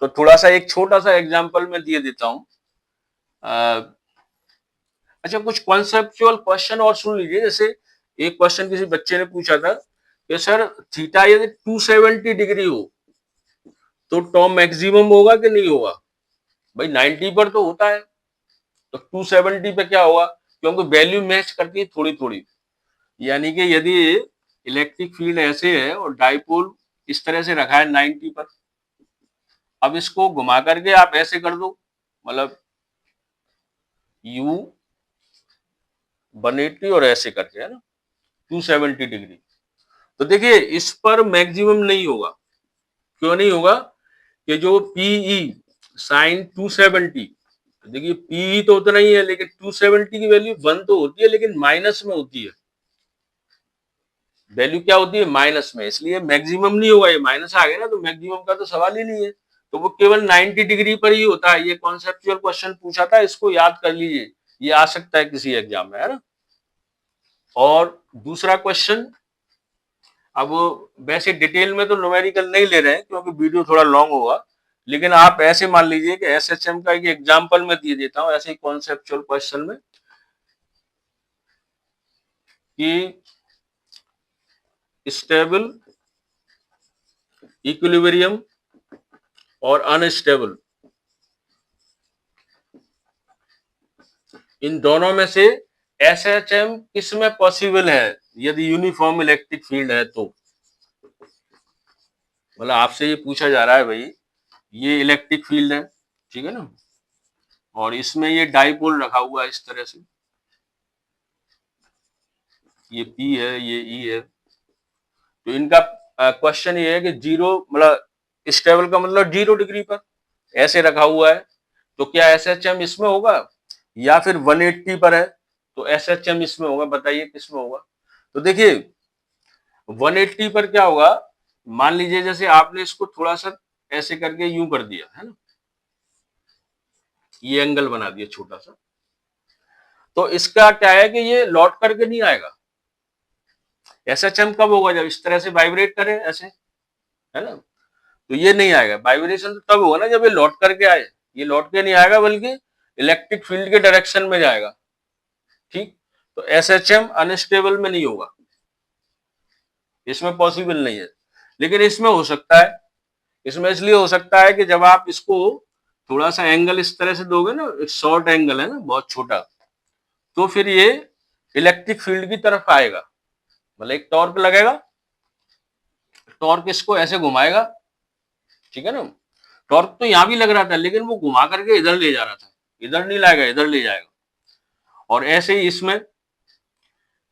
तो थोड़ा सा एक छोटा सा एग्जांपल मैं दिए देता हूँ। अच्छा, कुछ कॉन्सेप्चुअल क्वेश्चन और सुन लीजिए। जैसे एक क्वेश्चन किसी बच्चे ने पूछा था कि सर थीटा यदि 270 डिग्री हो तो टॉ मैक्सिमम होगा कि नहीं होगा। भाई 90 पर तो होता है, तो 270 पे क्या होगा, क्योंकि वैल्यू मैच करती है थोड़ी थोड़ी। यानी कि यदि इलेक्ट्रिक फील्ड ऐसे है और डाइपोल इस तरह से रखा है 90 पर, अब इसको घुमा करके आप ऐसे कर दो, मतलब U 180 और ऐसे करके, है ना, 270 डिग्री, तो देखिए इस पर मैक्सिमम नहीं होगा। क्यों नहीं होगा? कि जो पीई साइन 270, देखिए पीई तो उतना ही है, लेकिन 270 की वैल्यू 1 तो होती है, लेकिन माइनस में होती है। वैल्यू क्या होती है? माइनस में, इसलिए मैक्सिमम नहीं होगा। ये माइनस आ गया ना, तो मैक्सिमम का तो सवाल ही नहीं है। तो वो केवल 90 डिग्री पर ही होता है। ये कॉन्सेप्चुअल क्वेश्चन पूछा था, इसको याद कर लीजिए, ये आ सकता है किसी एग्जाम में, है ना। और दूसरा क्वेश्चन, अब वैसे डिटेल में तो न्यूमेरिकल नहीं ले रहे हैं क्योंकि वीडियो थोड़ा लॉन्ग होगा, लेकिन आप ऐसे मान लीजिए कि एसएचएम का एक एग्जांपल मैं दे देता हूं ऐसे ही कॉन्सेप्चुअल क्वेश्चन में, कि स्टेबल, इक्विलिब्रियम और अनस्टेबल, इन दोनों में से एसएचएम किस में पॉसिबल है यदि यूनिफॉर्म इलेक्ट्रिक फील्ड है तो। मतलब आपसे ये पूछा जा रहा है भाई, ये इलेक्ट्रिक फील्ड है, ठीक है ना, और इसमें ये डाइपोल रखा हुआ है इस तरह से, ये पी है, ये ई है। तो इनका क्वेश्चन ये है कि जीरो, मतलब स्टेबल का मतलब 0 डिग्री पर ऐसे रखा हुआ है, तो क्या एसएचएम इसमें होगा? या फिर 180 पर है तो एसएचएम इसमें होगा? बताइए किस में होगा। तो देखिए 180 पर क्या होगा, मान लीजिए जैसे आपने इसको थोड़ा सा ऐसे करके यूं कर दिया है ना, ये एंगल बना दिया छोटा सा, तो इसका क्या है कि ये लौट करके नहीं आएगा। एसएचएम कब होगा? जब इस तरह से वाइब्रेट करे ऐसे, है ना, तो ये नहीं आएगा। वाइब्रेशन तो तब होगा ना जब ये लौट करके आए। ये लौट के नहीं आएगा, बल्कि इलेक्ट्रिक फील्ड के डायरेक्शन में जाएगा, ठीक। तो एसएचएम अनस्टेबल में नहीं होगा, इसमें पॉसिबल नहीं है। लेकिन इसमें हो सकता है। इसमें इसलिए हो सकता है कि जब आप इसको थोड़ा सा एंगल इस तरह से दोगे ना, एक शॉर्ट एंगल है ना, बहुत छोटा, तो फिर ये इलेक्ट्रिक फील्ड की तरफ आएगा। मतलब एक टॉर्क लगेगा, टॉर्क इसको ऐसे घुमाएगा, ठीक है ना। टॉर्क तो यहां भी लग रहा था, लेकिन वो घुमा करके इधर ले जा रहा था, इधर नहीं लाएगा, इधर ले जाएगा। और ऐसे ही इसमें,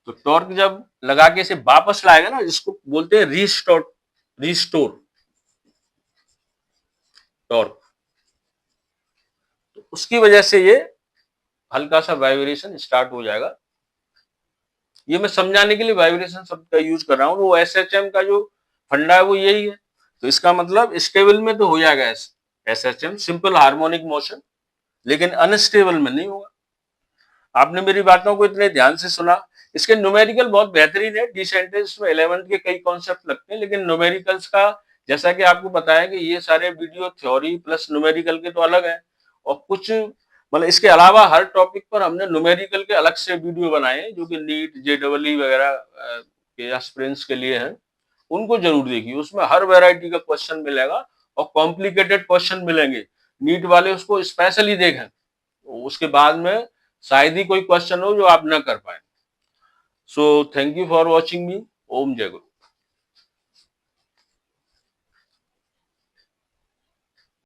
तो टॉर्क जब लगा के इसे वापस लाएगा ना, जिसको बोलते हैं रीस्टोर, रिस्टोर टॉर्क, तो उसकी वजह से ये हल्का सा वाइब्रेशन स्टार्ट हो जाएगा। ये मैं समझाने के लिए वाइब्रेशन शब्द का यूज कर रहा हूँ। वो एसएचएम का जो फंडा है वो यही है। तो इसका मतलब स्टेबल में तो हो जाएगा एसएचएम, सिंपल हार्मोनिक मोशन, लेकिन अनस्टेबल में नहीं होगा। आपने मेरी बातों को इतने ध्यान से सुना। इसके न्यूमेरिकल बहुत बेहतरीन है। डिसेंटेंस में 11th के कई कॉन्सेप्ट लगते हैं, लेकिन न्यूमेरिकल्स का, जैसा कि आपको बताया कि ये सारे वीडियो थ्योरी प्लस न्यूमेरिकल के तो अलग है, और कुछ मतलब इसके अलावा हर टॉपिक पर हमने न्यूमेरिकल के अलग से वीडियो बनाए हैं, जो कि नीट, जेईई वगैरह के एस्पिरेंट्स के लिए हैं। उनको जरूर देखिए, उसमें हर वैरायटी का क्वेश्चन मिलेगा और कॉम्प्लिकेटेड क्वेश्चन मिलेंगे। नीट वाले उसको स्पेशली देखें, उसके बाद में शायद ही कोई क्वेश्चन हो जो आप ना कर पाए। So thank you for watching me. ओम जय गुरु।